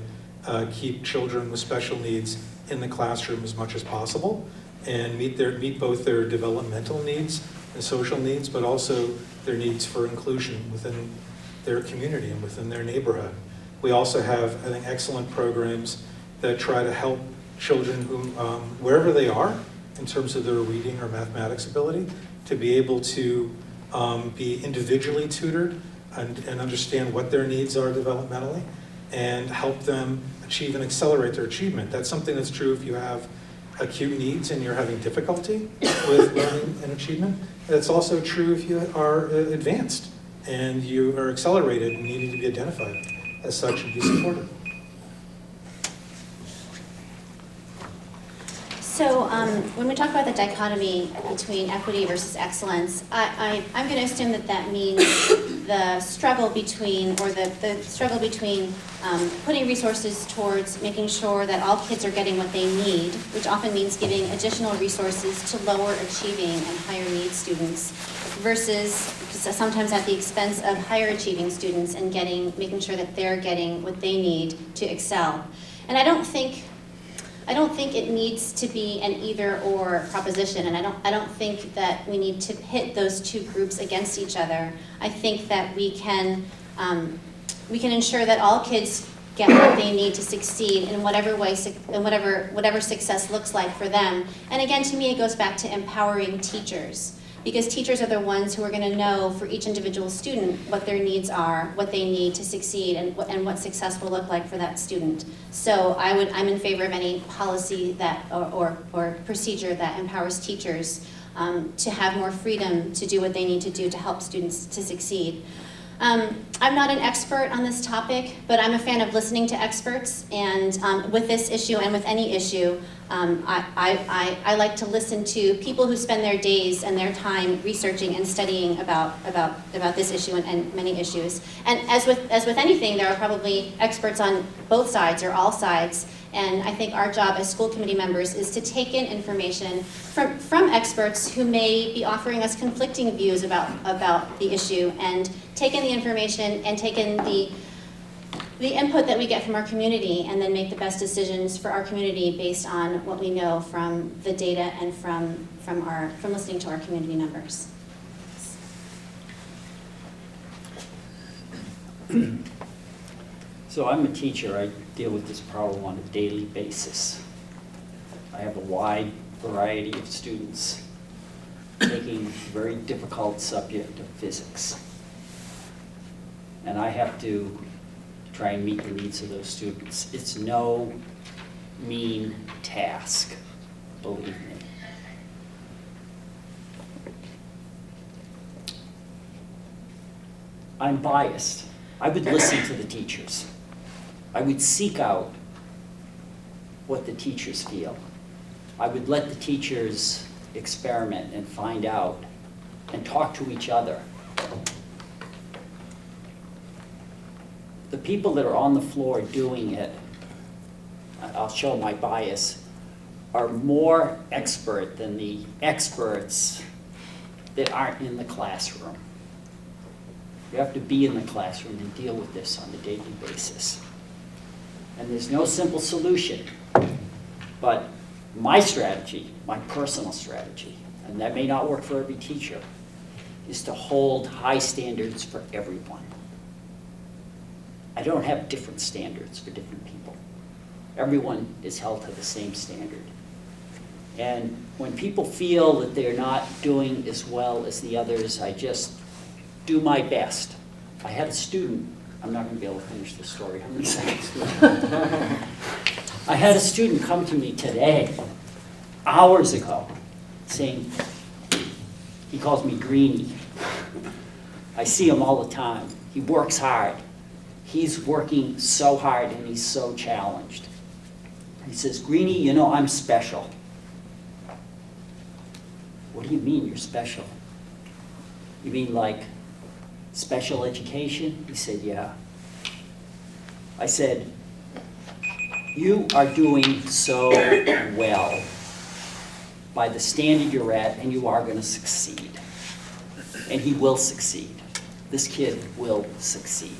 keep children with special needs in the classroom as much as possible and meet both their developmental needs and social needs, but also their needs for inclusion within their community and within their neighborhood. We also have, I think, excellent programs that try to help children who, wherever they are, in terms of their reading or mathematics ability, to be able to be individually tutored and understand what their needs are developmentally and help them achieve and accelerate their achievement. That's something that's true if you have acute needs and you're having difficulty with learning and achievement. It's also true if you are advanced and you are accelerated and needing to be identified as such and be supported. So when we talk about the dichotomy between equity versus excellence, I'm going to assume that that means the struggle between, or the struggle between putting resources towards making sure that all kids are getting what they need, which often means giving additional resources to lower achieving and higher need students, versus sometimes at the expense of higher achieving students and making sure that they're getting what they need to excel. And I don't think it needs to be an either-or proposition, and I don't think that we need to pit those two groups against each other. I think that we can ensure that all kids get what they need to succeed in whatever way, in whatever success looks like for them. And again, to me, it goes back to empowering teachers, because teachers are the ones who are going to know for each individual student what their needs are, what they need to succeed, and what success will look like for that student. So I'm in favor of any policy that or procedure that empowers teachers to have more freedom to do what they need to do to help students to succeed. I'm not an expert on this topic, but I'm a fan of listening to experts, and with this issue and with any issue, I like to listen to people who spend their days and their time researching and studying about this issue and many issues. And as with anything, there are probably experts on both sides or all sides. And I think our job as school committee members is to take in information from experts who may be offering us conflicting views about the issue, and take in the information and take in the input that we get from our community, and then make the best decisions for our community based on what we know from the data and from listening to our community members. So I'm a teacher. I deal with this problem on a daily basis. I have a wide variety of students taking a very difficult subject of physics. And I have to try and meet the needs of those students. It's no mean task, believe me. I'm biased. I would listen to the teachers. I would seek out what the teachers feel. I would let the teachers experiment and find out and talk to each other. The people that are on the floor doing it, I'll show my bias, are more expert than the experts that aren't in the classroom. You have to be in the classroom and deal with this on a daily basis. And there's no simple solution. But my strategy, my personal strategy, and that may not work for every teacher, is to hold high standards for everyone. I don't have different standards for different people. Everyone is held to the same standard. And when people feel that they're not doing as well as the others, I just do my best. I had a student, I'm not going to be able to finish the story. How many seconds? I had a student come to me today, hours ago, saying, he calls me Greenie. I see him all the time. He works hard. He's working so hard and he's so challenged. He says, Greenie, you know, I'm special. What do you mean you're special? You mean like special education? He said, yeah. I said, You are doing so well by the standard you're at, and you are going to succeed. And he will succeed. This kid will succeed.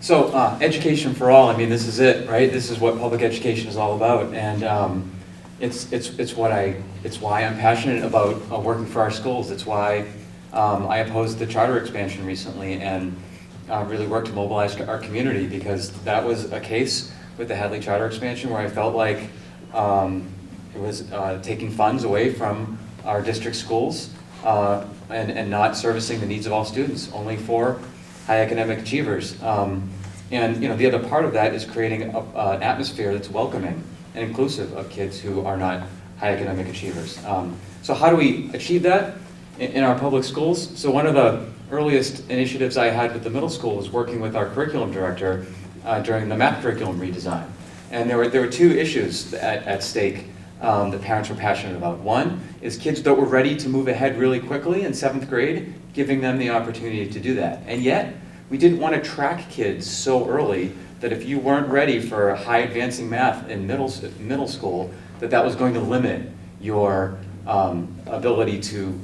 So, education for all, I mean, this is it, right? This is what public education is all about, and it's why I'm passionate about working for our schools. It's why I opposed the charter expansion recently and really worked to mobilize our community, because that was a case with the Hadley charter expansion where I felt like it was taking funds away from our district schools and not servicing the needs of all students, only for high academic achievers. And the other part of that is creating an atmosphere that's welcoming and inclusive of kids who are not high academic achievers. So how do we achieve that in our public schools? So one of the earliest initiatives I had with the middle school was working with our curriculum director during the math curriculum redesign. And there were two issues at stake that parents were passionate about. One is kids that were ready to move ahead really quickly in 7th grade, giving them the opportunity to do that. And yet, we didn't want to track kids so early that if you weren't ready for high advancing math in middle school, that was going to limit your ability to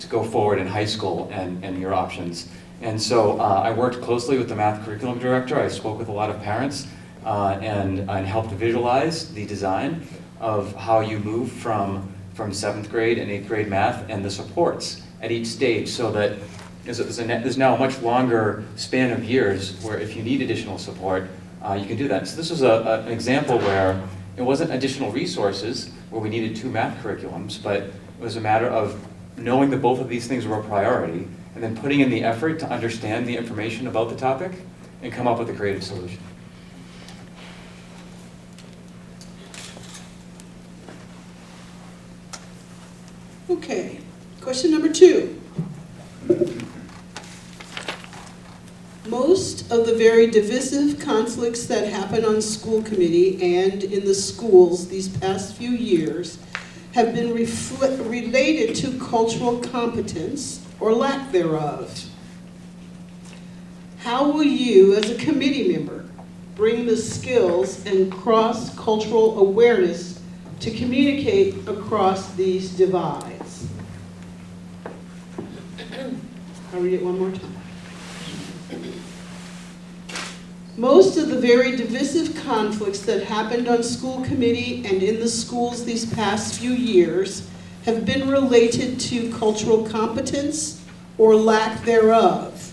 go forward in high school and your options. And so I worked closely with the math curriculum director. I spoke with a lot of parents and helped visualize the design of how you move from 7th grade and 8th grade math and the supports at each stage, so that there's now a much longer span of years where if you need additional support, you can do that. So this was an example where it wasn't additional resources where we needed 2 math curriculums, but it was a matter of knowing that both of these things were a priority and then putting in the effort to understand the information about the topic and come up with a creative solution. Okay, question number 2. Most of the very divisive conflicts that happen on school committee and in the schools these past few years have been related to cultural competence or lack thereof. How will you, as a committee member, bring the skills and cross-cultural awareness to communicate across these divides? I'll read it one more time. Most of the very divisive conflicts that happened on school committee and in the schools these past few years have been related to cultural competence or lack thereof.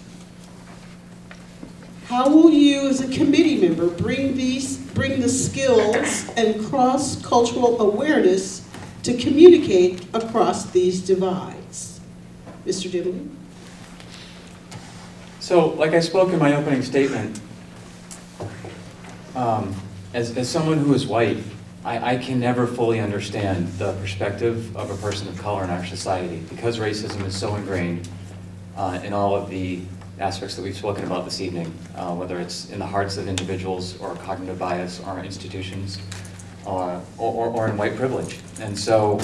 How will you, as a committee member, bring the skills and cross-cultural awareness to communicate across these divides? Mr. Diddley? So, like I spoke in my opening statement, as someone who is white, I can never fully understand the perspective of a person of color in our society, because racism is so ingrained in all of the aspects that we've spoken about this evening, whether it's in the hearts of individuals or cognitive bias or institutions or in white privilege. And so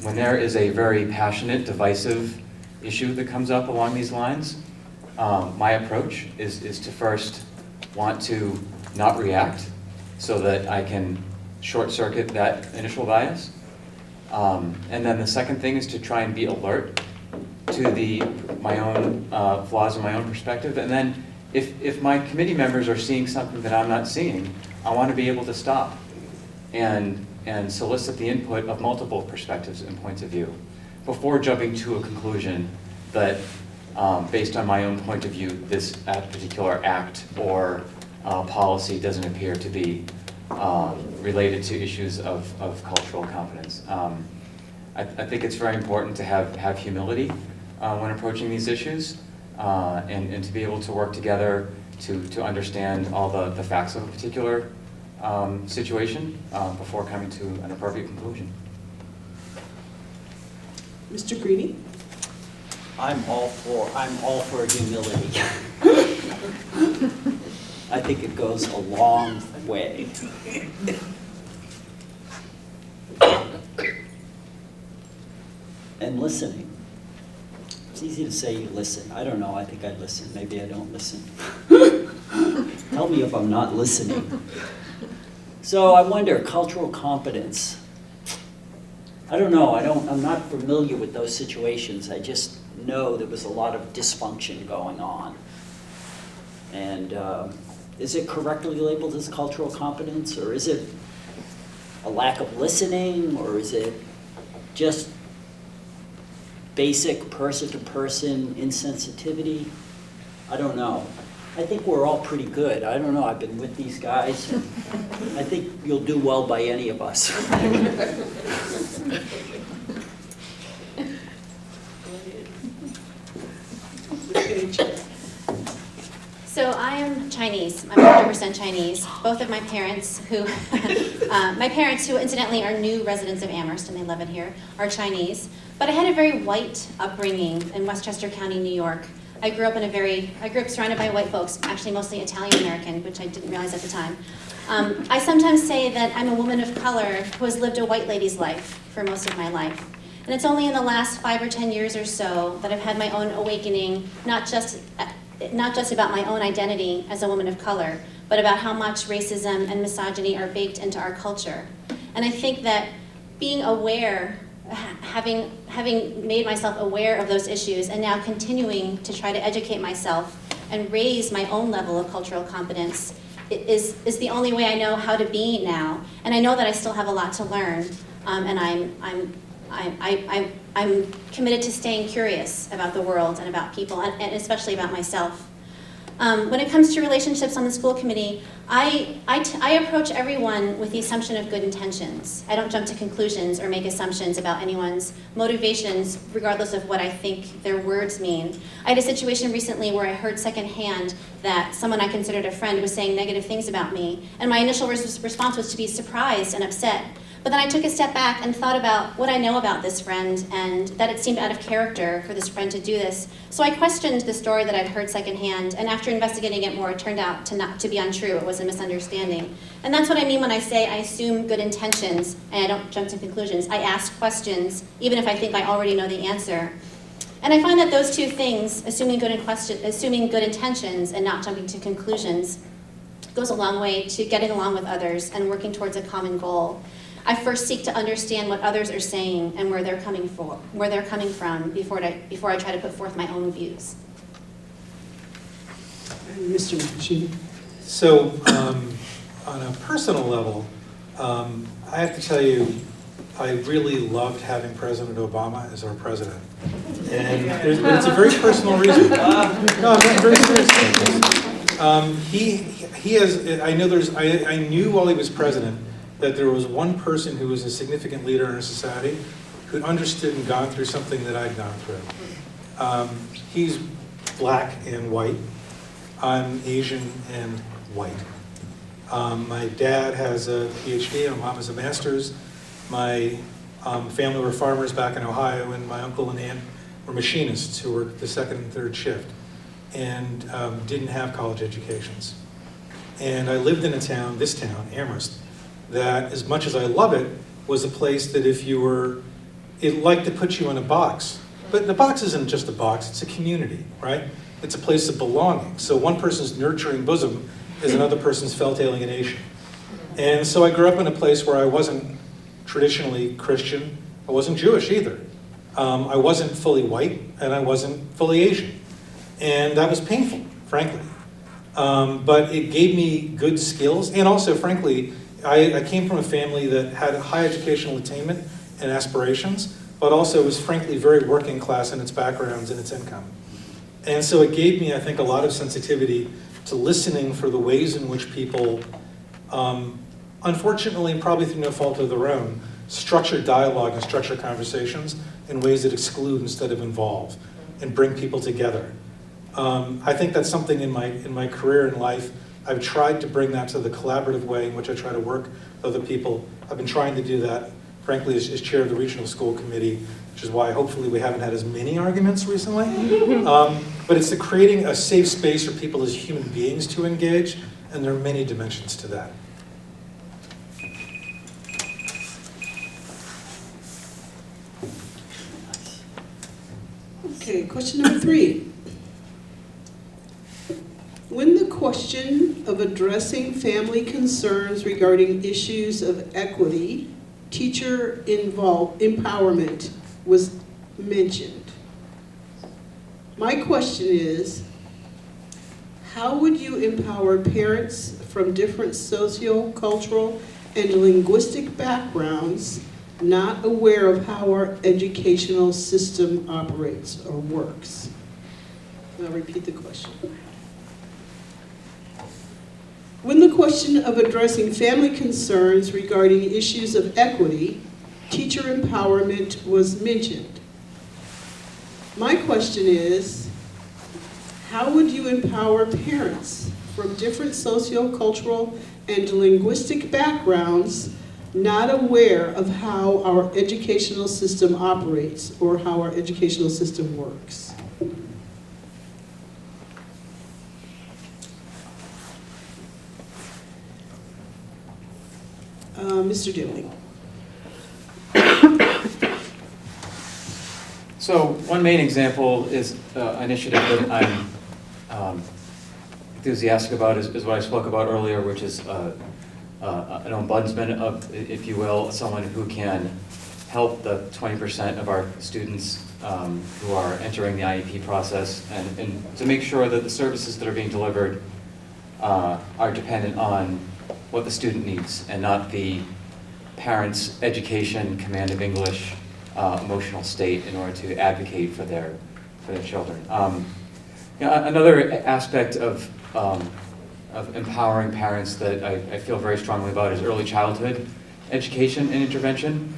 when there is a very passionate, divisive issue that comes up along these lines, my approach is to first want to not react so that I can short-circuit that initial bias. And then the second thing is to try and be alert to my own flaws and my own perspective. And then if my committee members are seeing something that I'm not seeing, I want to be able to stop and solicit the input of multiple perspectives and points of view before jumping to a conclusion that based on my own point of view, this particular act or policy doesn't appear to be related to issues of cultural competence. I think it's very important to have humility when approaching these issues and to be able to work together to understand all the facts of a particular situation before coming to an appropriate conclusion. Mr. Greeny? I'm all for humility. I think it goes a long way. And listening. It's easy to say you listen. I don't know, I think I listen. Maybe I don't listen. Tell me if I'm not listening. So I wonder, cultural competence. I don't know, I'm not familiar with those situations. I just know there was a lot of dysfunction going on. And is it correctly labeled as cultural competence, or is it a lack of listening, or is it just basic person-to-person insensitivity? I don't know. I think we're all pretty good. I don't know, I've been with these guys. And I think you'll do well by any of us. So I am Chinese. I'm 100% Chinese. Both of my parents, who incidentally are new residents of Amherst, and they love it here, are Chinese. But I had a very white upbringing in Westchester County, New York. I grew up surrounded by white folks, actually mostly Italian American, which I didn't realize at the time. I sometimes say that I'm a woman of color who has lived a white lady's life for most of my life. And it's only in the last 5 or 10 years or so that I've had my own awakening, not just about my own identity as a woman of color, but about how much racism and misogyny are baked into our culture. And I think that being aware, having made myself aware of those issues and now continuing to try to educate myself and raise my own level of cultural competence is the only way I know how to be now. And I know that I still have a lot to learn, and I'm committed to staying curious about the world and about people, and especially about myself. When it comes to relationships on the school committee, I approach everyone with the assumption of good intentions. I don't jump to conclusions or make assumptions about anyone's motivations, regardless of what I think their words mean. I had a situation recently where I heard secondhand that someone I considered a friend was saying negative things about me, and my initial response was to be surprised and upset. But then I took a step back and thought about what I know about this friend and that it seemed out of character for this friend to do this. So I questioned the story that I'd heard secondhand, and after investigating it more, it turned out to be untrue. It was a misunderstanding. And that's what I mean when I say I assume good intentions and I don't jump to conclusions. I ask questions, even if I think I already know the answer. And I find that those two things, assuming good intentions and not jumping to conclusions, goes a long way to getting along with others and working towards a common goal. I first seek to understand what others are saying and where they're coming from before I try to put forth my own views. Mr. McSheen. So, on a personal level, I have to tell you, I really loved having President Obama as our president. And it's a very personal reason. No, I'm very serious about this. He has, I knew while he was president that there was one person who was a significant leader in our society who understood and gone through something that I'd gone through. He's black and white. I'm Asian and white. My dad has a PhD, my mom has a master's. My family were farmers back in Ohio, and my uncle and aunt were machinists who worked the second and third shift and didn't have college educations. And I lived in this town, Amherst, that as much as I love it, was a place that if you were, it liked to put you in a box. But the box isn't just a box, it's a community, right? It's a place of belonging. So one person's nurturing bosom is another person's felt alienation. And so I grew up in a place where I wasn't traditionally Christian, I wasn't Jewish either. I wasn't fully white, and I wasn't fully Asian. And that was painful, frankly. But it gave me good skills, and also, frankly, I came from a family that had high educational attainment and aspirations, but also was frankly very working class in its backgrounds and its income. And so it gave me, I think, a lot of sensitivity to listening for the ways in which people, unfortunately, and probably through no fault of their own, structure dialogue and structure conversations in ways that exclude instead of involve and bring people together. I think that's something in my career in life. I've tried to bring that to the collaborative way in which I try to work with other people. I've been trying to do that, frankly, as chair of the regional school committee, which is why hopefully we haven't had as many arguments recently. But it's creating a safe space for people as human beings to engage, and there are many dimensions to that. Okay, question number 3. When the question of addressing family concerns regarding issues of equity, teacher empowerment was mentioned. My question is, how would you empower parents from different socio-cultural and linguistic backgrounds not aware of how our educational system operates or works? I'll repeat the question. When the question of addressing family concerns regarding issues of equity, teacher empowerment was mentioned. My question is, how would you empower parents from different socio-cultural and linguistic backgrounds not aware of how our educational system operates or how our educational system works? Mr. Dillon. So one main example is an initiative that I'm enthusiastic about is what I spoke about earlier, which is an ombudsman of, if you will, someone who can help the 20% of our students who are entering the IEP process and to make sure that the services that are being delivered are dependent on what the student needs and not the parent's education, command of English, emotional state in order to advocate for their children. Another aspect of empowering parents that I feel very strongly about is early childhood education and intervention.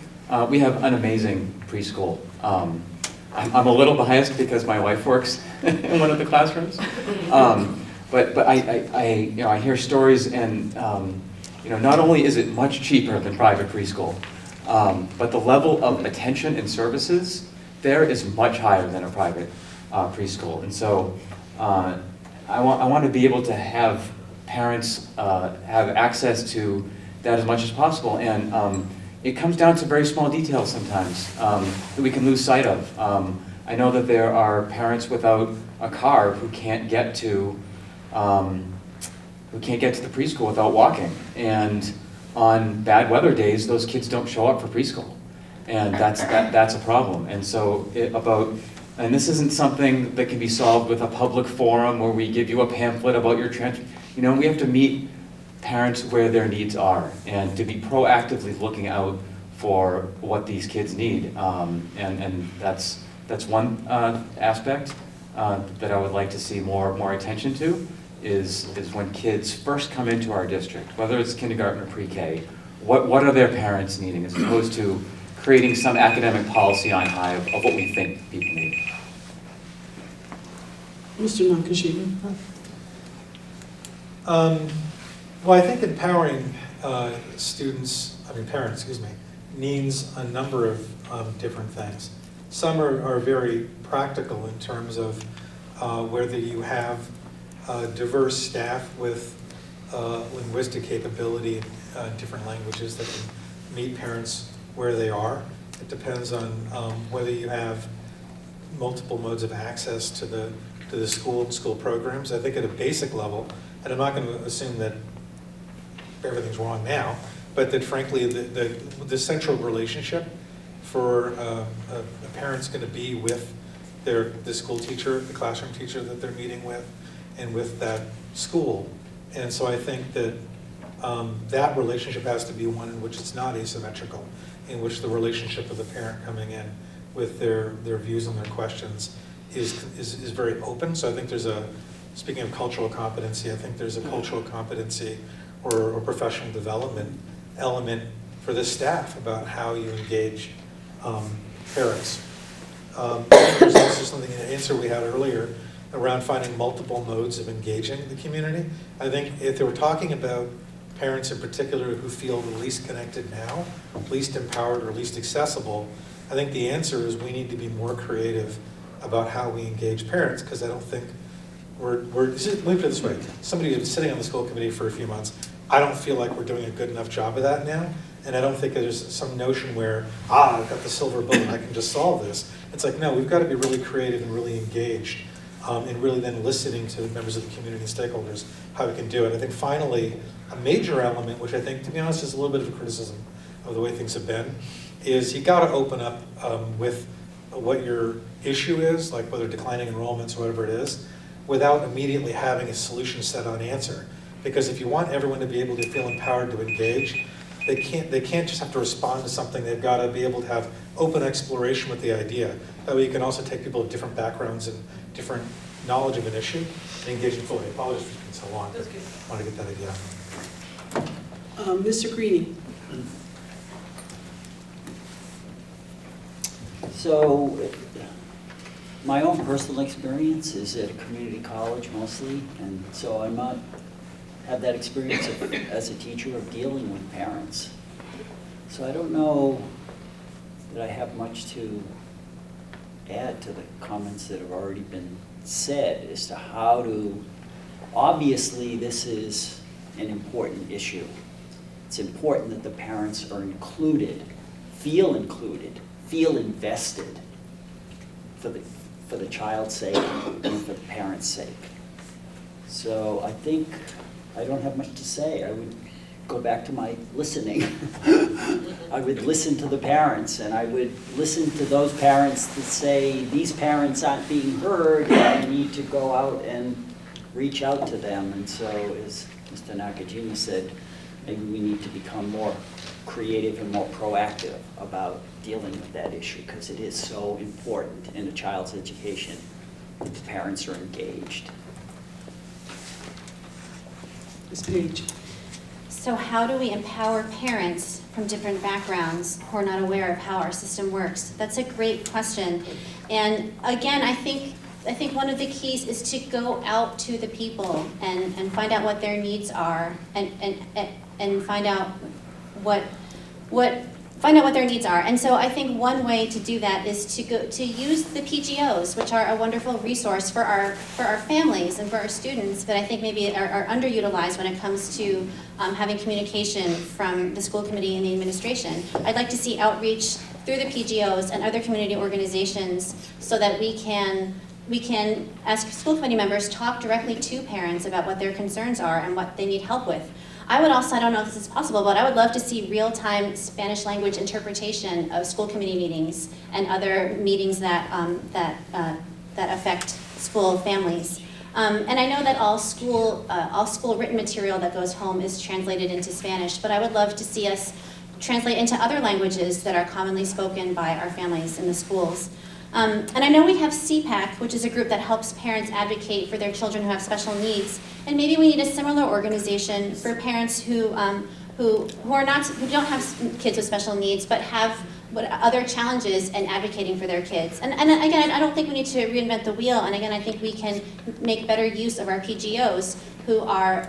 We have an amazing preschool. I'm a little biased because my wife works in one of the classrooms, but I hear stories and not only is it much cheaper than private preschool, but the level of attention and services there is much higher than a private preschool. And so I want to be able to have parents have access to that as much as possible. And it comes down to very small details sometimes that we can lose sight of. I know that there are parents without a car who can't get to the preschool without walking. And on bad weather days, those kids don't show up for preschool. And that's a problem. And so and this isn't something that can be solved with a public forum where we give you a pamphlet about your we have to meet parents where their needs are and to be proactively looking out for what these kids need. And that's one aspect that I would like to see more attention to is when kids first come into our district, whether it's kindergarten or pre-K, what are their parents needing as opposed to creating some academic policy on high of what we think people need. Mr. Nakashima. Well, I think empowering parents, means a number of different things. Some are very practical in terms of whether you have diverse staff with linguistic capability in different languages that can meet parents where they are. It depends on whether you have multiple modes of access to the school programs. I think at a basic level, and I'm not going to assume that everything's wrong now, but that frankly the central relationship for a parent's going to be with the school teacher, the classroom teacher that they're meeting with, and with that school. And so I think that that relationship has to be one in which it's not asymmetrical, in which the relationship of the parent coming in with their views and their questions is very open. So I think speaking of cultural competency, I think there's a cultural competency or professional development element for the staff about how you engage parents. There's also something in the answer we had earlier around finding multiple modes of engaging the community. I think if they were talking about parents in particular who feel the least connected now, least empowered, or least accessible, I think the answer is we need to be more creative about how we engage parents, because I don't think let me put it this way, somebody who's been sitting on the school committee for a few months, I don't feel like we're doing a good enough job of that now, and I don't think there's some notion where, I've got the silver bullet, I can just solve this. It's like, no, we've got to be really creative and really engaged and really then listening to members of the community and stakeholders, how we can do it. I think finally, a major element, which I think, to be honest, is a little bit of a criticism of the way things have been, is you gotta open up with what your issue is, like whether declining enrollments or whatever it is, without immediately having a solution set on answer. Because if you want everyone to be able to feel empowered to engage, they can't just have to respond to something. They've got to be able to have open exploration with the idea. That way you can also take people with different backgrounds and different knowledge of an issue and engage them fully. I apologize for taking so long, but I want to get that idea out. Mr. Greenie. So, my own personal experience is at a community college mostly, and so I'm not have that experience as a teacher of dealing with parents. So I don't know that I have much to add to the comments that have already been said as to how to, obviously this is an important issue. It's important that the parents are included, feel invested for the child's sake and for the parents' sake. So I think I don't have much to say. I would go back to my listening. I would listen to the parents, and I would listen to those parents that say, these parents aren't being heard, and I need to go out and reach out to them. And so, as Mr. Nakajima said, maybe we need to become more creative and more proactive about dealing with that issue, because it is so important in a child's education that the parents are engaged. Ms. Page. So how do we empower parents from different backgrounds who are not aware of how our system works? That's a great question. And again, I think one of the keys is to go out to the people and find out what their needs are and find out what their needs are. And so I think one way to do that is to use the PGOs, which are a wonderful resource for our families and for our students, but I think maybe are underutilized when it comes to having communication from the school committee and the administration. I'd like to see outreach through the PGOs and other community organizations so that we can, as school committee members, talk directly to parents about what their concerns are and what they need help with. I would also, I don't know if this is possible, but I would love to see real-time Spanish language interpretation of school committee meetings and other meetings that affect school families. And I know that all school written material that goes home is translated into Spanish, but I would love to see us translate into other languages that are commonly spoken by our families in the schools. And I know we have CPAC, which is a group that helps parents advocate for their children who have special needs. And maybe we need a similar organization for parents who don't have kids with special needs, but have other challenges in advocating for their kids. And again, I don't think we need to reinvent the wheel. And again, I think we can make better use of our PGOs who are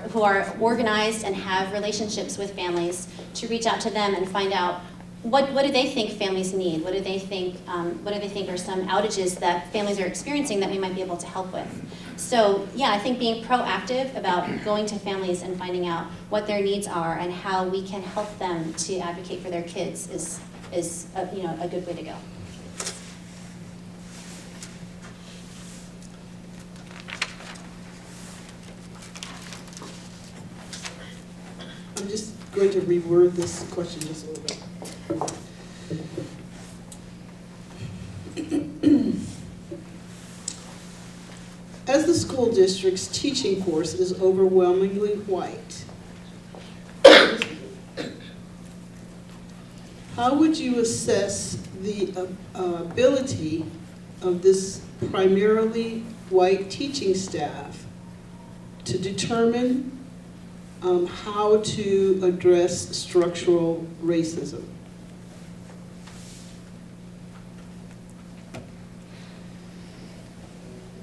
organized and have relationships with families to reach out to them and find out what do they think families need? What do they think are some outages that families are experiencing that we might be able to help with? So yeah, I think being proactive about going to families and finding out what their needs are and how we can help them to advocate for their kids is a good way to go. I'm just going to reword this question just a little bit. As the school district's teaching force is overwhelmingly white, how would you assess the ability of this primarily white teaching staff to determine how to address structural racism?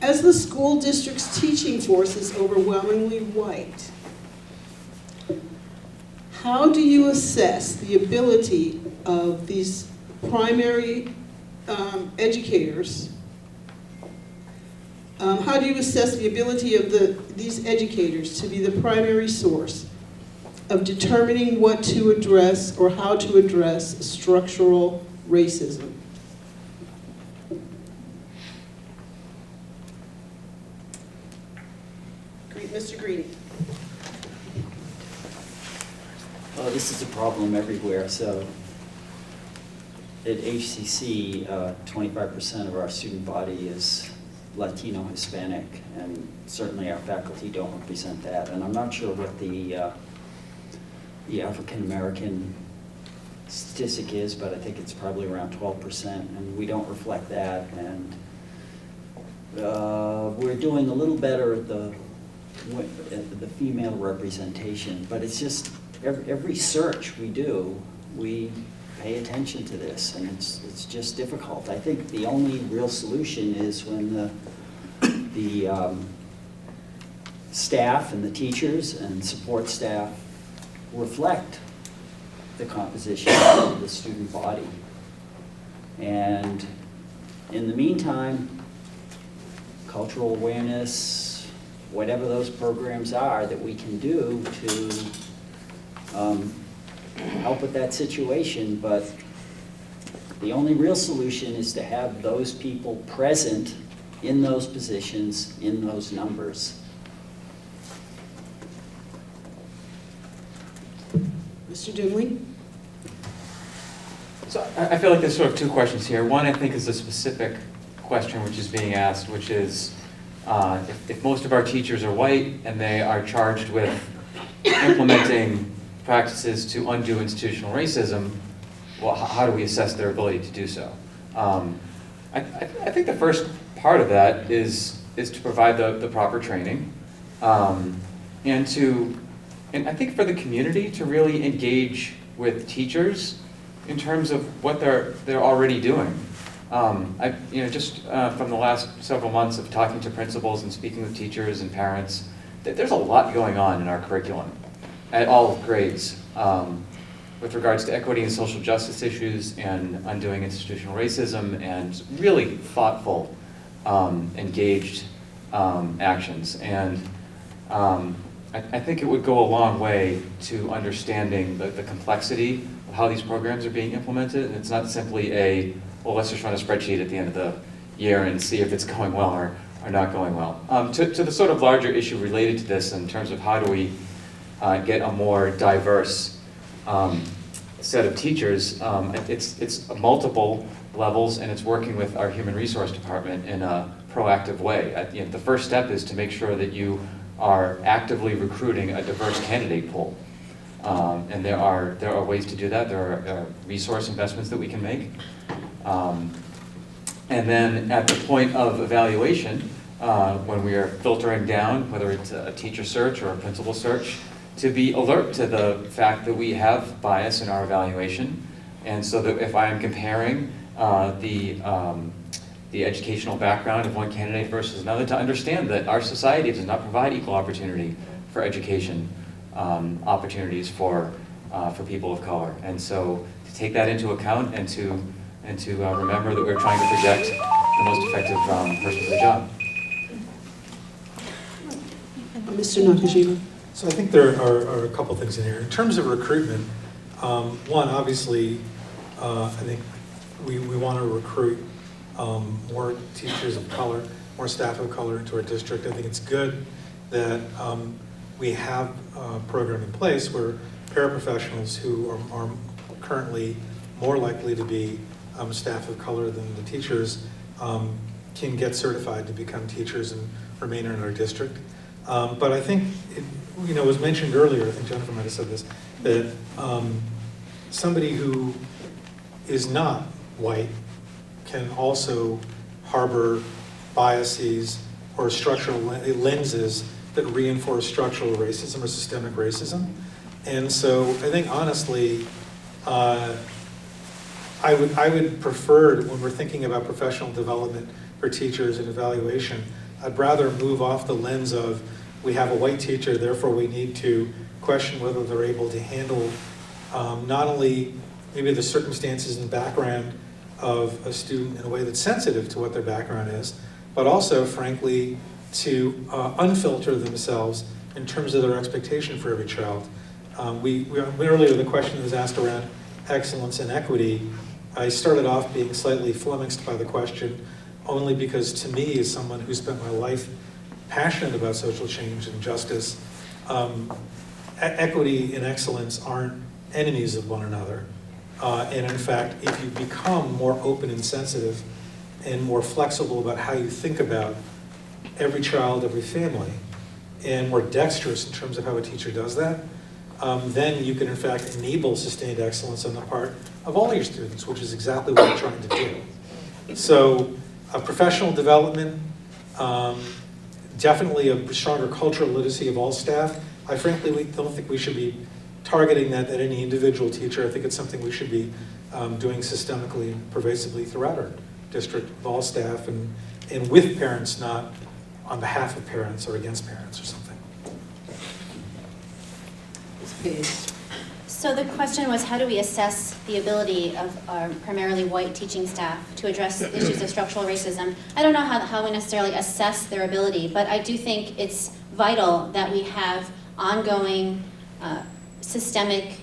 As the school district's teaching force is overwhelmingly white, how do you assess the ability of these primary educators? How do you assess the ability of these educators to be the primary source of determining what to address or how to address structural racism? Mr. Greedy. Well, this is a problem everywhere. So at HCC, 25% of our student body is Latino, Hispanic, and certainly our faculty don't represent that. And I'm not sure what the African American statistic is, but I think it's probably around 12%, and we don't reflect that. And we're doing a little better at the female representation, but it's just every search we do, we pay attention to this, and it's just difficult. I think the only real solution is when the staff and the teachers and support staff reflect the composition of the student body. And in the meantime, cultural awareness, whatever those programs are that we can do to help with that situation, but the only real solution is to have those people present in those positions, in those numbers. Mr. Dingley? So I feel like there's sort of two questions here. One, I think, is a specific question which is being asked, which is if most of our teachers are white and they are charged with implementing practices to undo institutional racism, well, how do we assess their ability to do so? I think the first part of that is to provide the proper training, and I think for the community to really engage with teachers in terms of what they're already doing. Just from the last several months of talking to principals and speaking with teachers and parents, there's a lot going on in our curriculum at all grades with regards to equity and social justice issues and undoing institutional racism and really thoughtful, engaged actions. And I think it would go a long way to understanding the complexity of how these programs are being implemented. And it's not simply well, let's just run a spreadsheet at the end of the year and see if it's going well or not going well. To the sort of larger issue related to this in terms of how do we get a more diverse set of teachers, it's multiple levels, and it's working with our human resource department in a proactive way. The first step is to make sure that you are actively recruiting a diverse candidate pool. And there are ways to do that. There are resource investments that we can make. And then at the point of evaluation, when we are filtering down, whether it's a teacher search or a principal search, to be alert to the fact that we have bias in our evaluation. And so that if I am comparing the educational background of one candidate versus another, to understand that our society does not provide equal opportunity for education opportunities for people of color. And so to take that into account and to remember that we're trying to project the most effective person for the job. Mr. Nakajima? So I think there are a couple things in here. In terms of recruitment, one, obviously, I think we want to recruit more teachers of color, more staff of color into our district. I think it's good that we have a program in place where paraprofessionals who are currently more likely to be staff of color than the teachers can get certified to become teachers and remain in our district. But I think it was mentioned earlier, I think Jennifer might have said this, that somebody who is not white can also harbor biases or structural lenses that reinforce structural racism or systemic racism. And so I think honestly, I would prefer, when we're thinking about professional development for teachers and evaluation, I'd rather move off the lens of we have a white teacher, therefore we need to question whether they're able to handle not only maybe the circumstances and background of a student in a way that's sensitive to what their background is, but also, frankly, to unfilter themselves in terms of their expectation for every child. Earlier, the question was asked around excellence and equity. I started off being slightly flummoxed by the question, only because to me, as someone who spent my life passionate about social change and justice, equity and excellence aren't enemies of one another. And in fact, if you become more open and sensitive and more flexible about how you think about every child, every family, and more dexterous in terms of how a teacher does that, then you can in fact enable sustained excellence on the part of all your students, which is exactly what we're trying to do. So professional development, definitely a stronger cultural literacy of all staff. I frankly don't think we should be targeting that at any individual teacher. I think it's something we should be doing systemically and pervasively throughout our district with all staff and with parents, not on behalf of parents or against parents or something. So the question was, how do we assess the ability of our primarily white teaching staff to address issues of structural racism? I don't know how we necessarily assess their ability, but I do think it's vital that we have ongoing systemic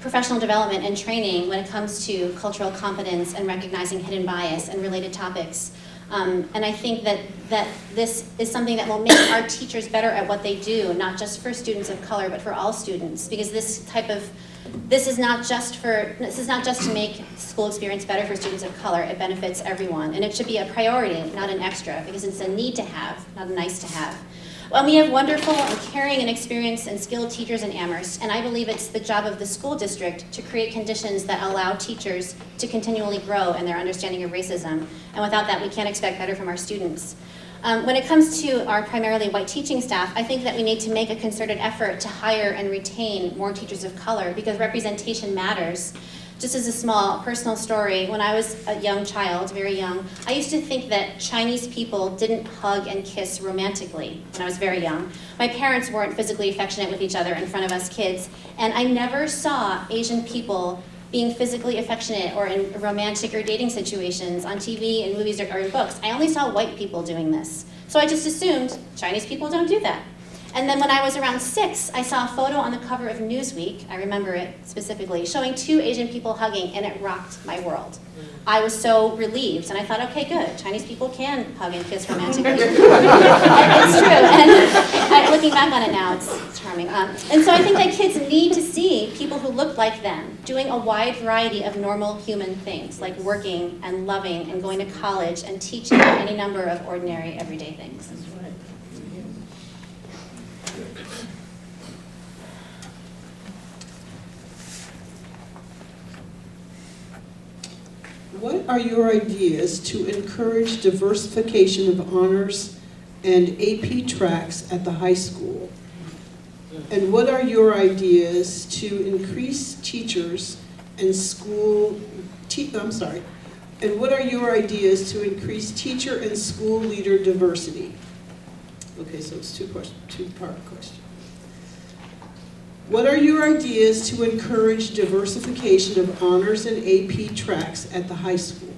professional development and training when it comes to cultural competence and recognizing hidden bias and related topics. And I think that this is something that will make our teachers better at what they do, not just for students of color, but for all students, because this is not just to make school experience better for students of color. It benefits everyone, and it should be a priority, not an extra, because it's a need to have, not a nice to have. Well, we have wonderful and caring and experienced and skilled teachers in Amherst, and I believe it's the job of the school district to create conditions that allow teachers to continually grow in their understanding of racism. And without that, we can't expect better from our students. When it comes to our primarily white teaching staff, I think that we need to make a concerted effort to hire and retain more teachers of color, because representation matters. Just as a small personal story, when I was a young child, very young, I used to think that Chinese people didn't hug and kiss romantically when I was very young. My parents weren't physically affectionate with each other in front of us kids, and I never saw Asian people being physically affectionate or in romantic or dating situations on TV and movies or in books. I only saw white people doing this. So I just assumed Chinese people don't do that. And then when I was around 6, I saw a photo on the cover of Newsweek, I remember it specifically, showing 2 Asian people hugging, and it rocked my world. I was so relieved, and I thought, okay, good, Chinese people can hug and kiss romantically. It's true, and looking back on it now, it's charming. And so I think that kids need to see people who look like them, doing a wide variety of normal human things, like working and loving and going to college and teaching any number of ordinary, everyday things. What are your ideas to encourage diversification of honors and AP tracks at the high school? And what are your ideas to increase teachers and school, and what are your ideas to increase teacher and school leader diversity? Okay, so it's two-part question. What are your ideas to encourage diversification of honors and AP tracks at the high school?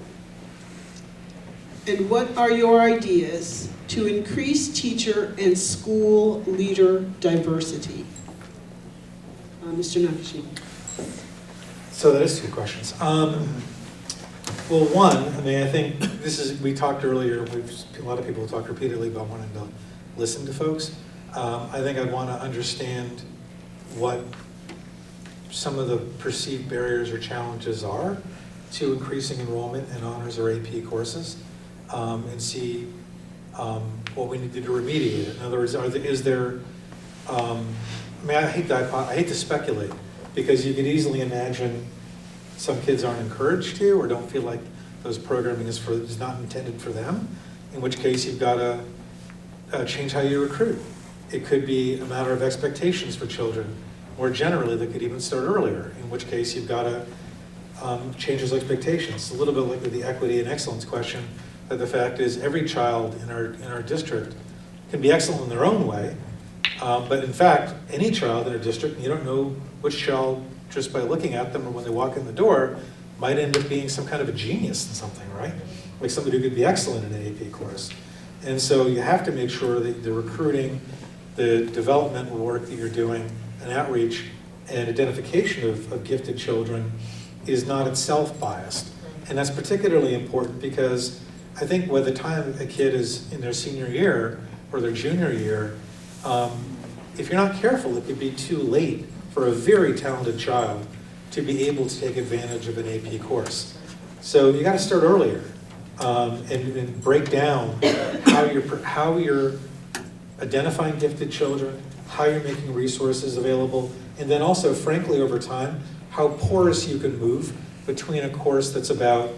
And what are your ideas to increase teacher and school leader diversity? Mr. Nakashima. So that is 2 questions. Well, one, I think we talked earlier, a lot of people have talked repeatedly about wanting to listen to folks. I think I'd want to understand what some of the perceived barriers or challenges are to increasing enrollment in honors or AP courses, and see what we need to do to remediate it. In other words, is there, I hate to speculate, because you could easily imagine some kids aren't encouraged to or don't feel like those programming is not intended for them, in which case you've got to change how you recruit. It could be a matter of expectations for children. More generally, they could even start earlier, in which case you've got to change those expectations. A little bit like with the equity and excellence question, that the fact is every child in our district can be excellent in their own way, but in fact, any child in our district, you don't know which child just by looking at them or when they walk in the door, might end up being some kind of a genius in something, right? Like somebody who could be excellent in an AP course. And so you have to make sure that the recruiting, the developmental work that you're doing, and outreach and identification of gifted children is not itself biased. And that's particularly important because I think by the time a kid is in their senior year, or their junior year, if you're not careful, it could be too late for a very talented child to be able to take advantage of an AP course. So you got to start earlier and break down how you're identifying gifted children, how you're making resources available, and then also, frankly, over time, how porous you can move between a course that's about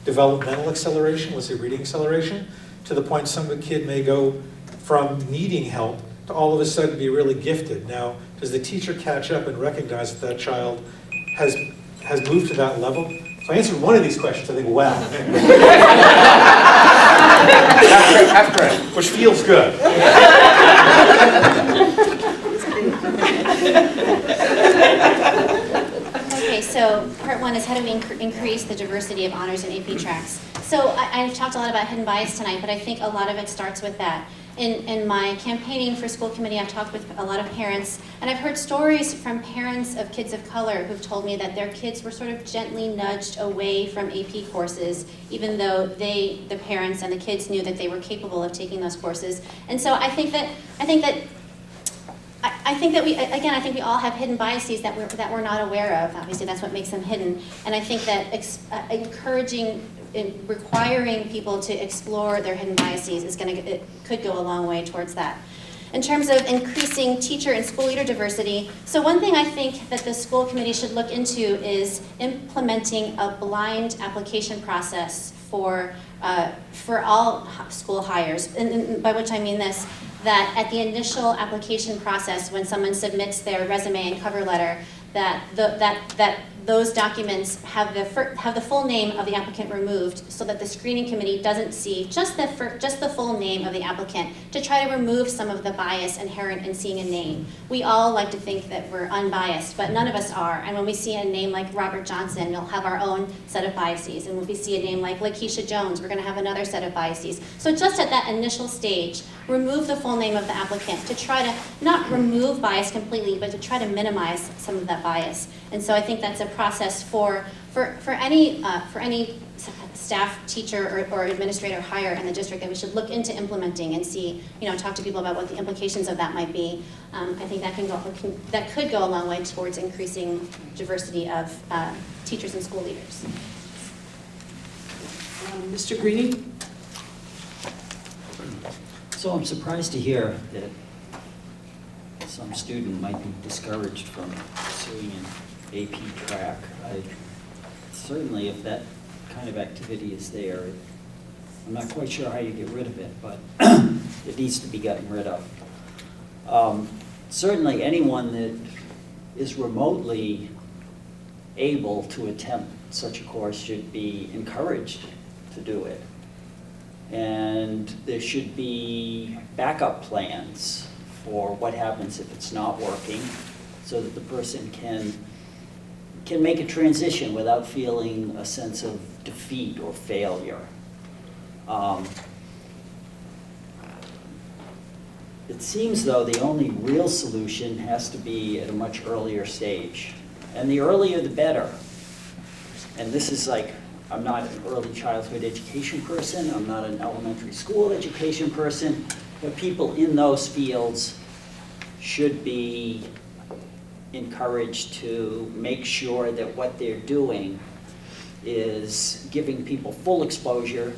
developmental acceleration, let's say reading acceleration, to the point some kid may go from needing help to all of a sudden be really gifted. Now, does the teacher catch up and recognize that that child has moved to that level? So I answered one of these questions, I think, well. Half credit, which feels good. Okay, so part one is how do we increase the diversity of honors and AP tracks? So I've talked a lot about hidden bias tonight, but I think a lot of it starts with that. In my campaigning for school committee, I've talked with a lot of parents, and I've heard stories from parents of kids of color who've told me that their kids were sort of gently nudged away from AP courses, even though the parents and the kids knew that they were capable of taking those courses. And so I think that we all have hidden biases that we're not aware of. Obviously, that's what makes them hidden. And I think that requiring people to explore their hidden biases could go a long way towards that. In terms of increasing teacher and school leader diversity, so one thing I think that the school committee should look into is implementing a blind application process for all school hires, and by which I mean this, that at the initial application process, when someone submits their resume and cover letter, that those documents have the full name of the applicant removed, so that the screening committee doesn't see just the full name of the applicant, to try to remove some of the bias inherent in seeing a name. We all like to think that we're unbiased, but none of us are. And when we see a name like Robert Johnson, we'll have our own set of biases. And when we see a name like Lakeisha Jones, we're going to have another set of biases. So just at that initial stage, remove the full name of the applicant to try to not remove bias completely, but to try to minimize some of that bias. And so I think that's a process for any staff, teacher, or administrator hire in the district that we should look into implementing and see, talk to people about what the implications of that might be. I think that could go a long way towards increasing diversity of teachers and school leaders. Mr. Greeny? So I'm surprised to hear that some student might be discouraged from pursuing an AP track. Certainly, if that kind of activity is there, I'm not quite sure how you get rid of it, but it needs to be gotten rid of. Certainly, anyone that is remotely able to attempt such a course should be encouraged to do it. And there should be backup plans for what happens if it's not working, so that the person can make a transition without feeling a sense of defeat or failure. It seems, though, the only real solution has to be at a much earlier stage. And the earlier, the better. And this is like, I'm not an early childhood education person, I'm not an elementary school education person, but people in those fields should be encouraged to make sure that what they're doing is giving people full exposure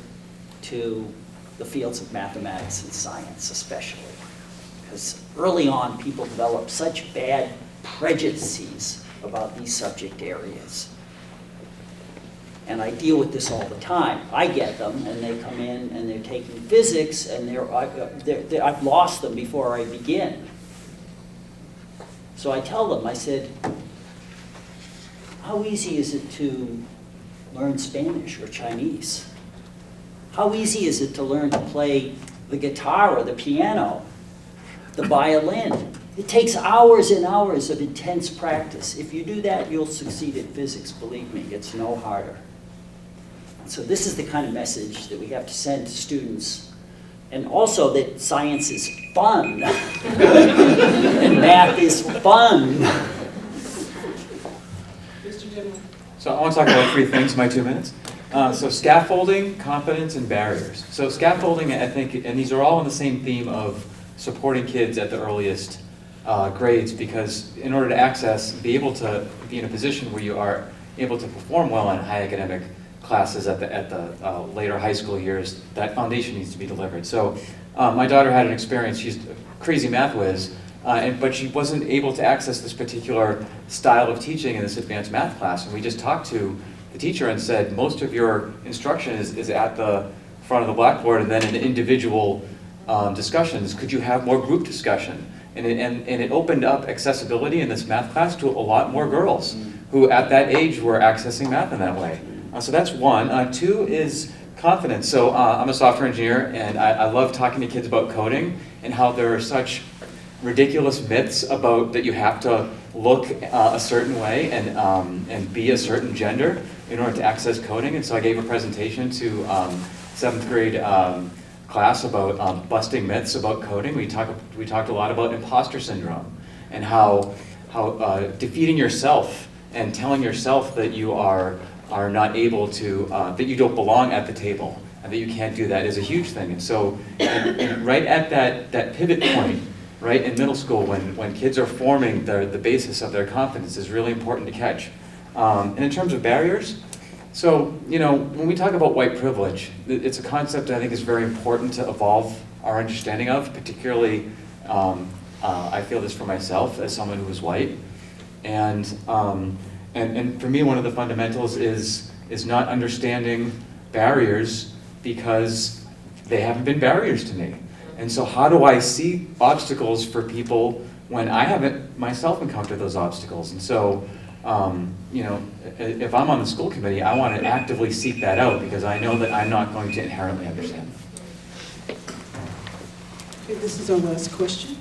to the fields of mathematics and science especially. Because early on, people develop such bad prejudices about these subject areas. And I deal with this all the time. I get them, and they come in and they're taking physics, and I've lost them before I begin. So I tell them, I said, how easy is it to learn Spanish or Chinese? How easy is it to learn to play the guitar or the piano, the violin? It takes hours and hours of intense practice. If you do that, you'll succeed in physics, believe me, it's no harder. So this is the kind of message that we have to send to students. And also that science is fun. And math is fun. So I want to talk about 3 things in my 2 minutes. So scaffolding, competence, and barriers. So scaffolding, I think, and these are all on the same theme of supporting kids at the earliest grades, because in order to be able to be in a position where you are able to perform well in high academic classes at the later high school years, that foundation needs to be delivered. So my daughter had an experience. She's a crazy math whiz, but she wasn't able to access this particular style of teaching in this advanced math class. And we just talked to the teacher and said, most of your instruction is at the front of the blackboard, and then in individual discussions, could you have more group discussion? And it opened up accessibility in this math class to a lot more girls who at that age were accessing math in that way. So that's one. Two is confidence. So I'm a software engineer, and I love talking to kids about coding and how there are such ridiculous myths about that you have to look a certain way and be a certain gender in order to access coding. And so I gave a presentation to 7th grade class about busting myths about coding. We talked a lot about imposter syndrome and how defeating yourself and telling yourself that you are not able to, that you don't belong at the table and that you can't do that is a huge thing. And so and right at that pivot point, right in middle school, when kids are forming the basis of their confidence, is really important to catch. And in terms of barriers, so, when we talk about white privilege, it's a concept I think is very important to evolve our understanding of, particularly, I feel this for myself as someone who is white. And for me, one of the fundamentals is not understanding barriers because they haven't been barriers to me. And so how do I see obstacles for people when I haven't myself encountered those obstacles? And so, if I'm on the school committee, I want to actively seek that out because I know that I'm not going to inherently understand them. Okay, this is our last question.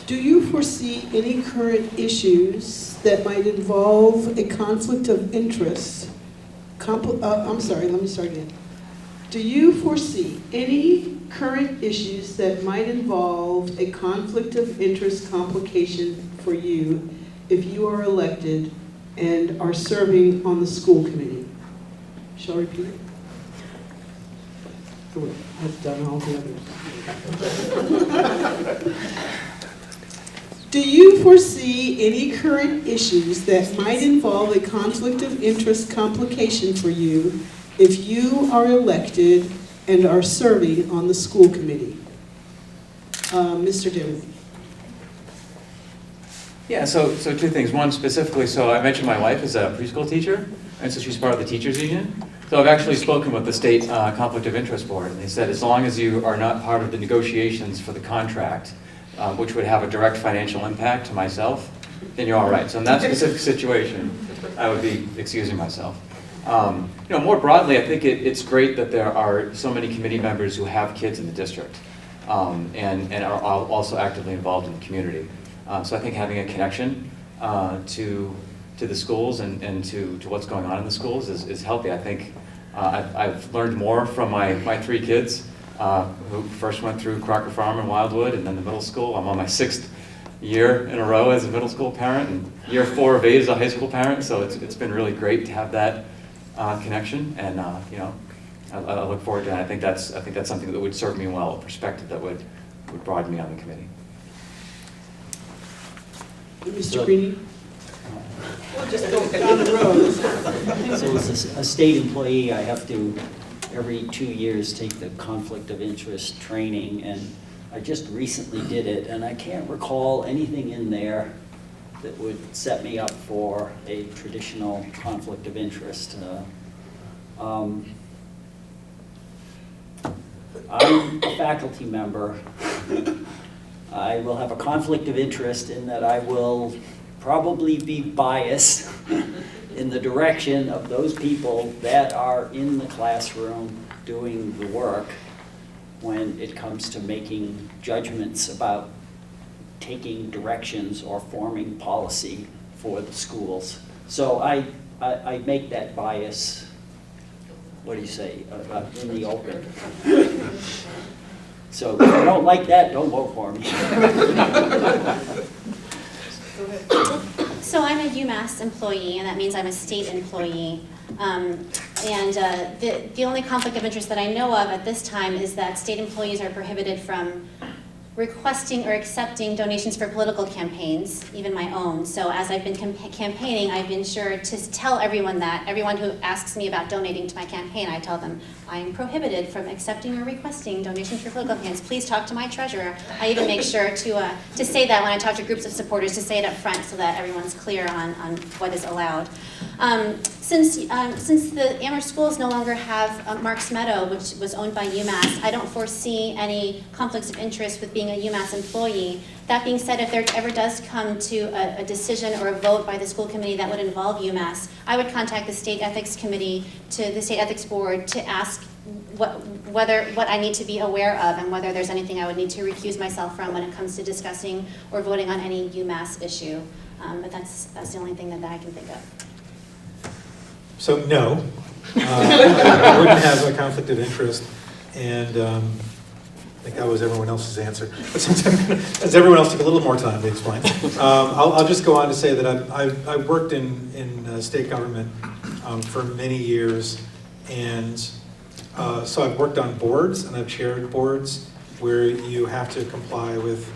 Do you foresee any current issues that might involve a conflict of interest? Let me start again. Do you foresee any current issues that might involve a conflict of interest complication for you if you are elected and are serving on the school committee? Shall I repeat it? Good. I've done all the others. Do you foresee any current issues that might involve a conflict of interest complication for you if you are elected and are serving on the school committee? Mr. Dillon. Yeah, so two things. One specifically, so I mentioned my wife is a preschool teacher, and so she's part of the teachers union. So I've actually spoken with the state conflict of interest board, and they said as long as you are not part of the negotiations for the contract, which would have a direct financial impact to myself, then you're all right. So in that specific situation, I would be excusing myself. More broadly, I think it's great that there are so many committee members who have kids in the district and are also actively involved in the community. So I think having a connection to the schools and to what's going on in the schools is healthy. I think I've learned more from my three kids who first went through Crocker Farm and Wildwood and then the middle school. I'm on my 6th year in a row as a middle school parent and year 4 of 8 as a high school parent. So it's been really great to have that connection, and I look forward to it. I think that's something that would serve me well, a perspective that would broaden me on the committee. Mr. Greene? We'll just go down the road. So as a state employee, I have to, every 2 years, take the conflict of interest training, and I just recently did it, and I can't recall anything in there that would set me up for a traditional conflict of interest. I'm a faculty member. I will have a conflict of interest in that I will probably be biased in the direction of those people that are in the classroom doing the work when it comes to making judgments about taking directions or forming policy for the schools. So I make that bias, what do you say, in the open. So if you don't like that, don't vote for me. So I'm a UMass employee, and that means I'm a state employee. The only conflict of interest that I know of at this time is that state employees are prohibited from requesting or accepting donations for political campaigns, even my own. So as I've been campaigning, I've been sure to tell everyone that. Everyone who asks me about donating to my campaign, I tell them, I am prohibited from accepting or requesting donations for political campaigns. Please talk to my treasurer. I even make sure to say that when I talk to groups of supporters, to say it up front so that everyone's clear on what is allowed. Since the Amherst schools no longer have Marks Meadow, which was owned by UMass, I don't foresee any conflicts of interest with being a UMass employee. That being said, if there ever does come to a decision or a vote by the school committee that would involve UMass, I would contact the state ethics committee, to the state ethics board, to ask what I need to be aware of and whether there's anything I would need to recuse myself from when it comes to discussing or voting on any UMass issue. But that's the only thing that I can think of. So no, I wouldn't have a conflict of interest, and I think that was everyone else's answer. But since everyone else took a little more time to explain, I'll just go on to say that I've worked in state government for many years, and so I've worked on boards and I've chaired boards where you have to comply with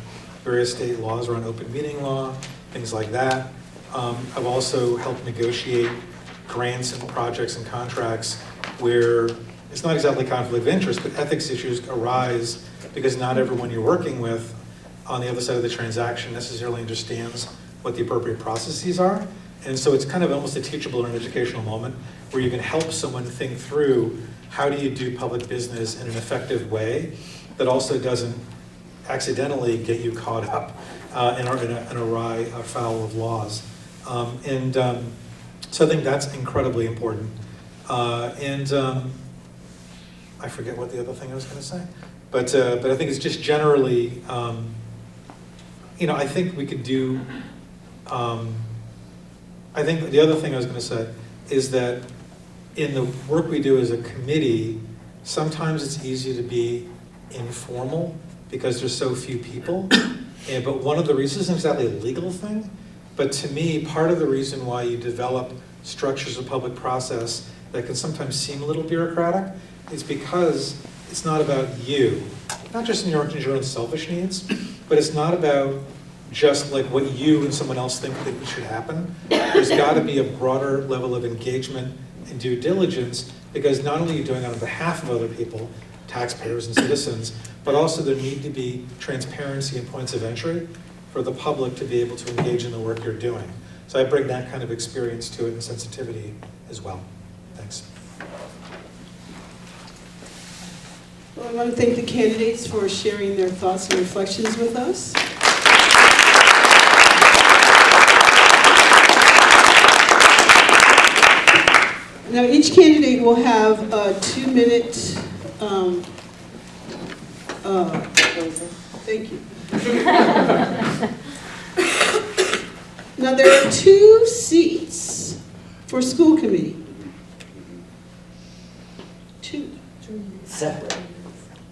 various state laws around open meeting law, things like that. I've also helped negotiate grants and projects and contracts where it's not exactly conflict of interest, but ethics issues arise because not everyone you're working with on the other side of the transaction necessarily understands what the appropriate processes are. And so it's kind of almost a teachable or an educational moment where you can help someone think through how do you do public business in an effective way that also doesn't accidentally get you caught up in an awry foul of laws. So I think that's incredibly important. I forget what the other thing I was going to say, but I think it's just generally, I think we could do. I think the other thing I was going to say is that in the work we do as a committee, sometimes it's easy to be informal because there's so few people. But one of the reasons, isn't exactly a legal thing, but to me, part of the reason why you develop structures of public process that can sometimes seem a little bureaucratic is because it's not about you, not just in your own selfish needs, but it's not about just like what you and someone else think that should happen. There's got to be a broader level of engagement and due diligence because not only are you doing it on behalf of other people, taxpayers and citizens, but also there need to be transparency and points of entry for the public to be able to engage in the work you're doing. So I bring that kind of experience to it and sensitivity as well. Thanks. Well, I want to thank the candidates for sharing their thoughts and reflections with us. Now, each candidate will have a 2-minute, thank you. Now, there are 2 seats for school committee. 2. Separate.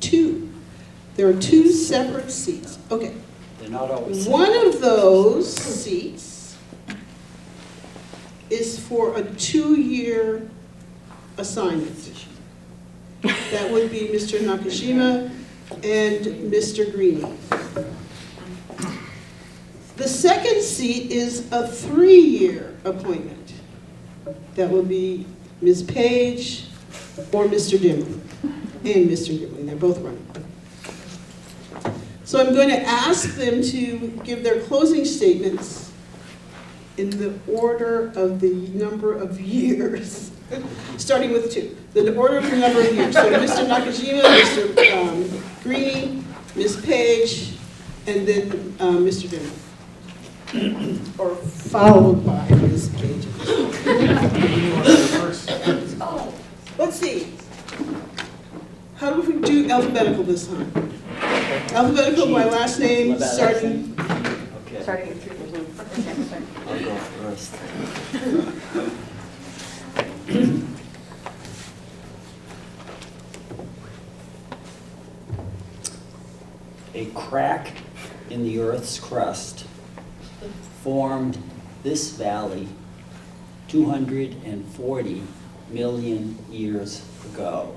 2. There are 2 separate seats. Okay. They're not always separate. One of those seats is for a 2-year assignment. That would be Mr. Nakashima and Mr. Greene. The second seat is a 3-year appointment. That will be Ms. Page or Mr. Dimley. And Mr. Dimley, they're both running. So I'm going to ask them to give their closing statements in the order of the number of years, starting with 2. The order of the number of years. So Mr. Nakajima, Mr. Greene, Ms. Page, and then Mr. Dimley. Or followed by Ms. Page. Let's see. How do we do alphabetical this time? Alphabetical by last name, starting. Okay. Starting at 3. I'll go first. A crack in the Earth's crust formed this valley 240 million years ago,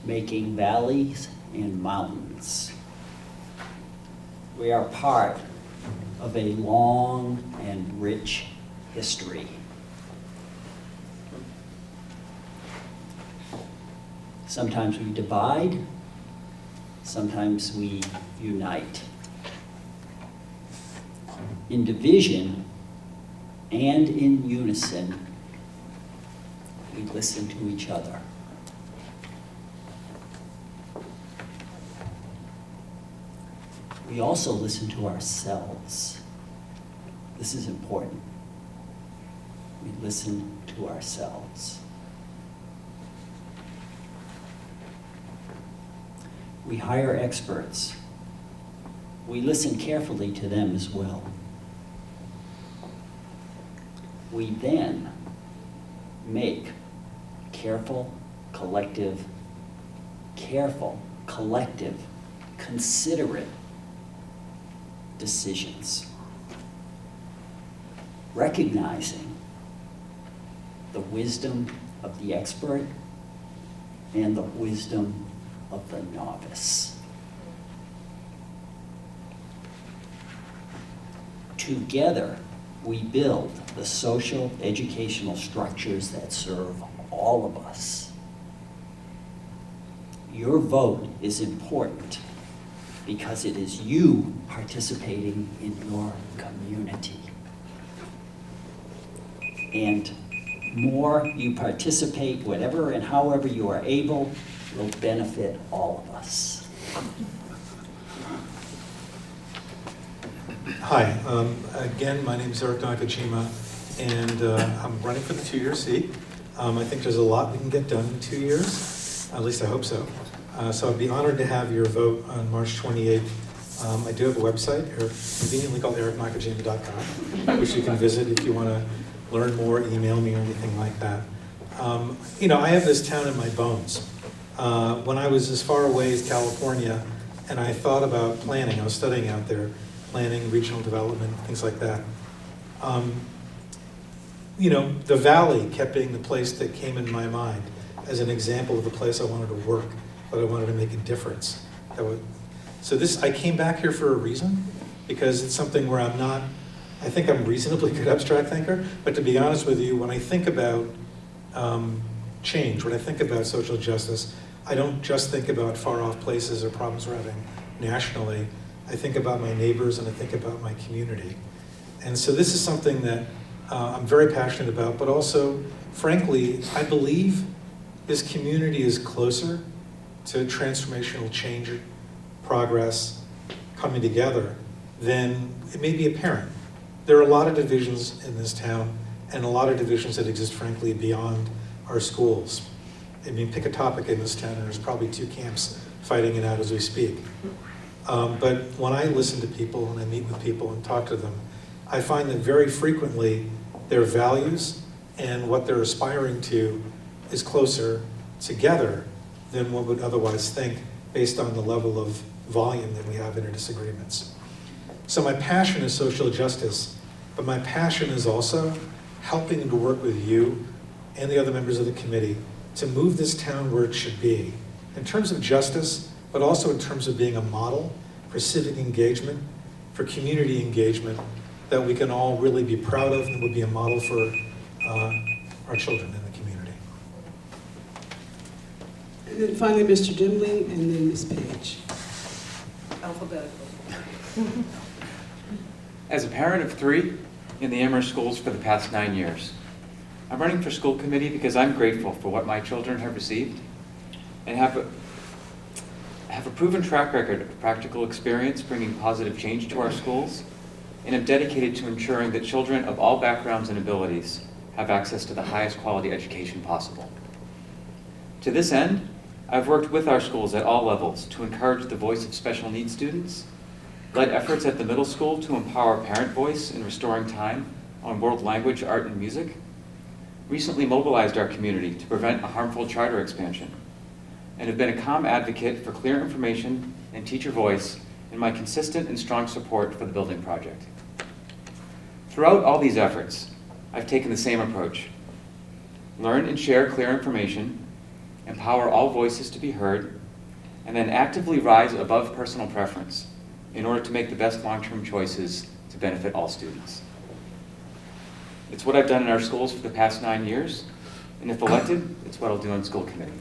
making valleys and mountains. We are part of a long and rich history. Sometimes we divide, sometimes we unite. In division and in unison, we listen to each other. We also listen to ourselves. This is important. We listen to ourselves. We hire experts. We listen carefully to them as well. We then make careful, collective, considerate decisions, recognizing the wisdom of the expert and the wisdom of the novice. Together, we build the social educational structures that serve all of us. Your vote is important because it is you participating in your community. And more you participate, whatever and however you are able, will benefit all of us. Hi, again, my name is Eric Nakajima, and I'm running for the 2-year seat. I think there's a lot we can get done in 2 years, at least I hope so. So I'd be honored to have your vote on March 28th. I do have a website, conveniently called ericnakajima.com, which you can visit if you want to learn more, email me or anything like that. You know, I have this town in my bones. When I was as far away as California and I thought about planning, I was studying out there, planning, regional development, things like that. You know, the valley kept being the place that came in my mind as an example of a place I wanted to work, but I wanted to make a difference. So I came back here for a reason, because it's something where I think I'm a reasonably good abstract thinker, but to be honest with you, when I think about change, when I think about social justice, I don't just think about far off places or problems we're having nationally. I think about my neighbors and I think about my community. And so this is something that I'm very passionate about, but also, frankly, I believe this community is closer to transformational change, progress, coming together than it may be apparent. There are a lot of divisions in this town and a lot of divisions that exist, frankly, beyond our schools. I mean, pick a topic in this town and there's probably 2 camps fighting it out as we speak. But when I listen to people and I meet with people and talk to them, I find that very frequently their values and what they're aspiring to is closer together than one would otherwise think based on the level of volume that we have in our disagreements. So my passion is social justice, but my passion is also helping to work with you and the other members of the committee to move this town where it should be, in terms of justice, but also in terms of being a model for civic engagement, for community engagement, that we can all really be proud of and would be a model for our children in the community. And then finally, Mr. Dimling, and then Ms. Page. Alphabetical. As a parent of 3 in the Amherst schools for the past 9 years, I'm running for school committee because I'm grateful for what my children have received and have a proven track record of practical experience bringing positive change to our schools, and am dedicated to ensuring that children of all backgrounds and abilities have access to the highest quality education possible. To this end, I've worked with our schools at all levels to encourage the voice of special needs students, led efforts at the middle school to empower parent voice in restoring time on world language, art, and music, recently mobilized our community to prevent a harmful charter expansion, and have been a calm advocate for clear information and teacher voice in my consistent and strong support for the building project. Throughout all these efforts, I've taken the same approach. Learn and share clear information, empower all voices to be heard, and then actively rise above personal preference in order to make the best long-term choices to benefit all students. It's what I've done in our schools for the past 9 years, and if elected, it's what I'll do on school committee.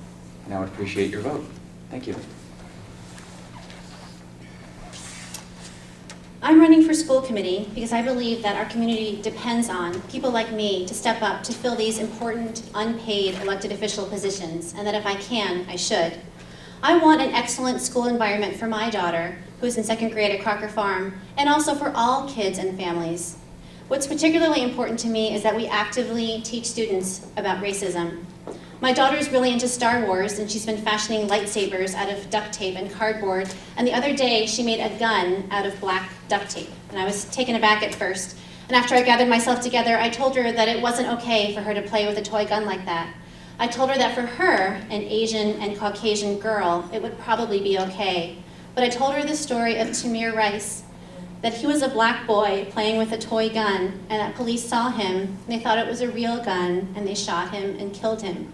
And I would appreciate your vote. Thank you. I'm running for school committee because I believe that our community depends on people like me to step up to fill these important, unpaid elected official positions, and that if I can, I should. I want an excellent school environment for my daughter, who's in 2nd grade at Crocker Farm, and also for all kids and families. What's particularly important to me is that we actively teach students about racism. My daughter's really into Star Wars, and she's been fashioning lightsabers out of duct tape and cardboard, and the other day she made a gun out of black duct tape, and I was taken aback at first. And after I gathered myself together, I told her that it wasn't okay for her to play with a toy gun like that. I told her that for her, an Asian and Caucasian girl, it would probably be okay. But I told her the story of Tamir Rice, that he was a black boy playing with a toy gun, and that police saw him, and they thought it was a real gun, and they shot him and killed him.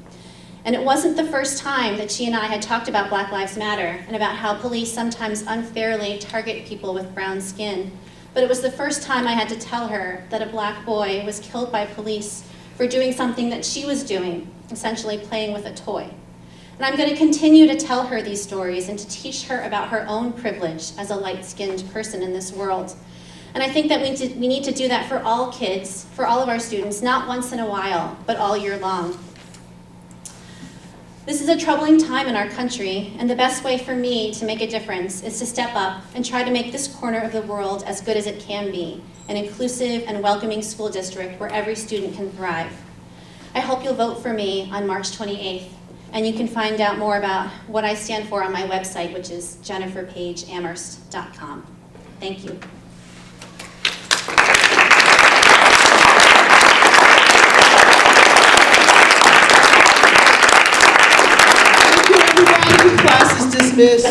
And it wasn't the first time that she and I had talked about Black Lives Matter and about how police sometimes unfairly target people with brown skin. But it was the first time I had to tell her that a black boy was killed by police for doing something that she was doing, essentially playing with a toy. And I'm going to continue to tell her these stories and to teach her about her own privilege as a light-skinned person in this world. And I think that we need to do that for all kids, for all of our students, not once in a while, but all year long. This is a troubling time in our country, and the best way for me to make a difference is to step up and try to make this corner of the world as good as it can be, an inclusive and welcoming school district where every student can thrive. I hope you'll vote for me on March 28th, and you can find out more about what I stand for on my website, which is jenniferpageamherst.com. Thank you. Class is dismissed.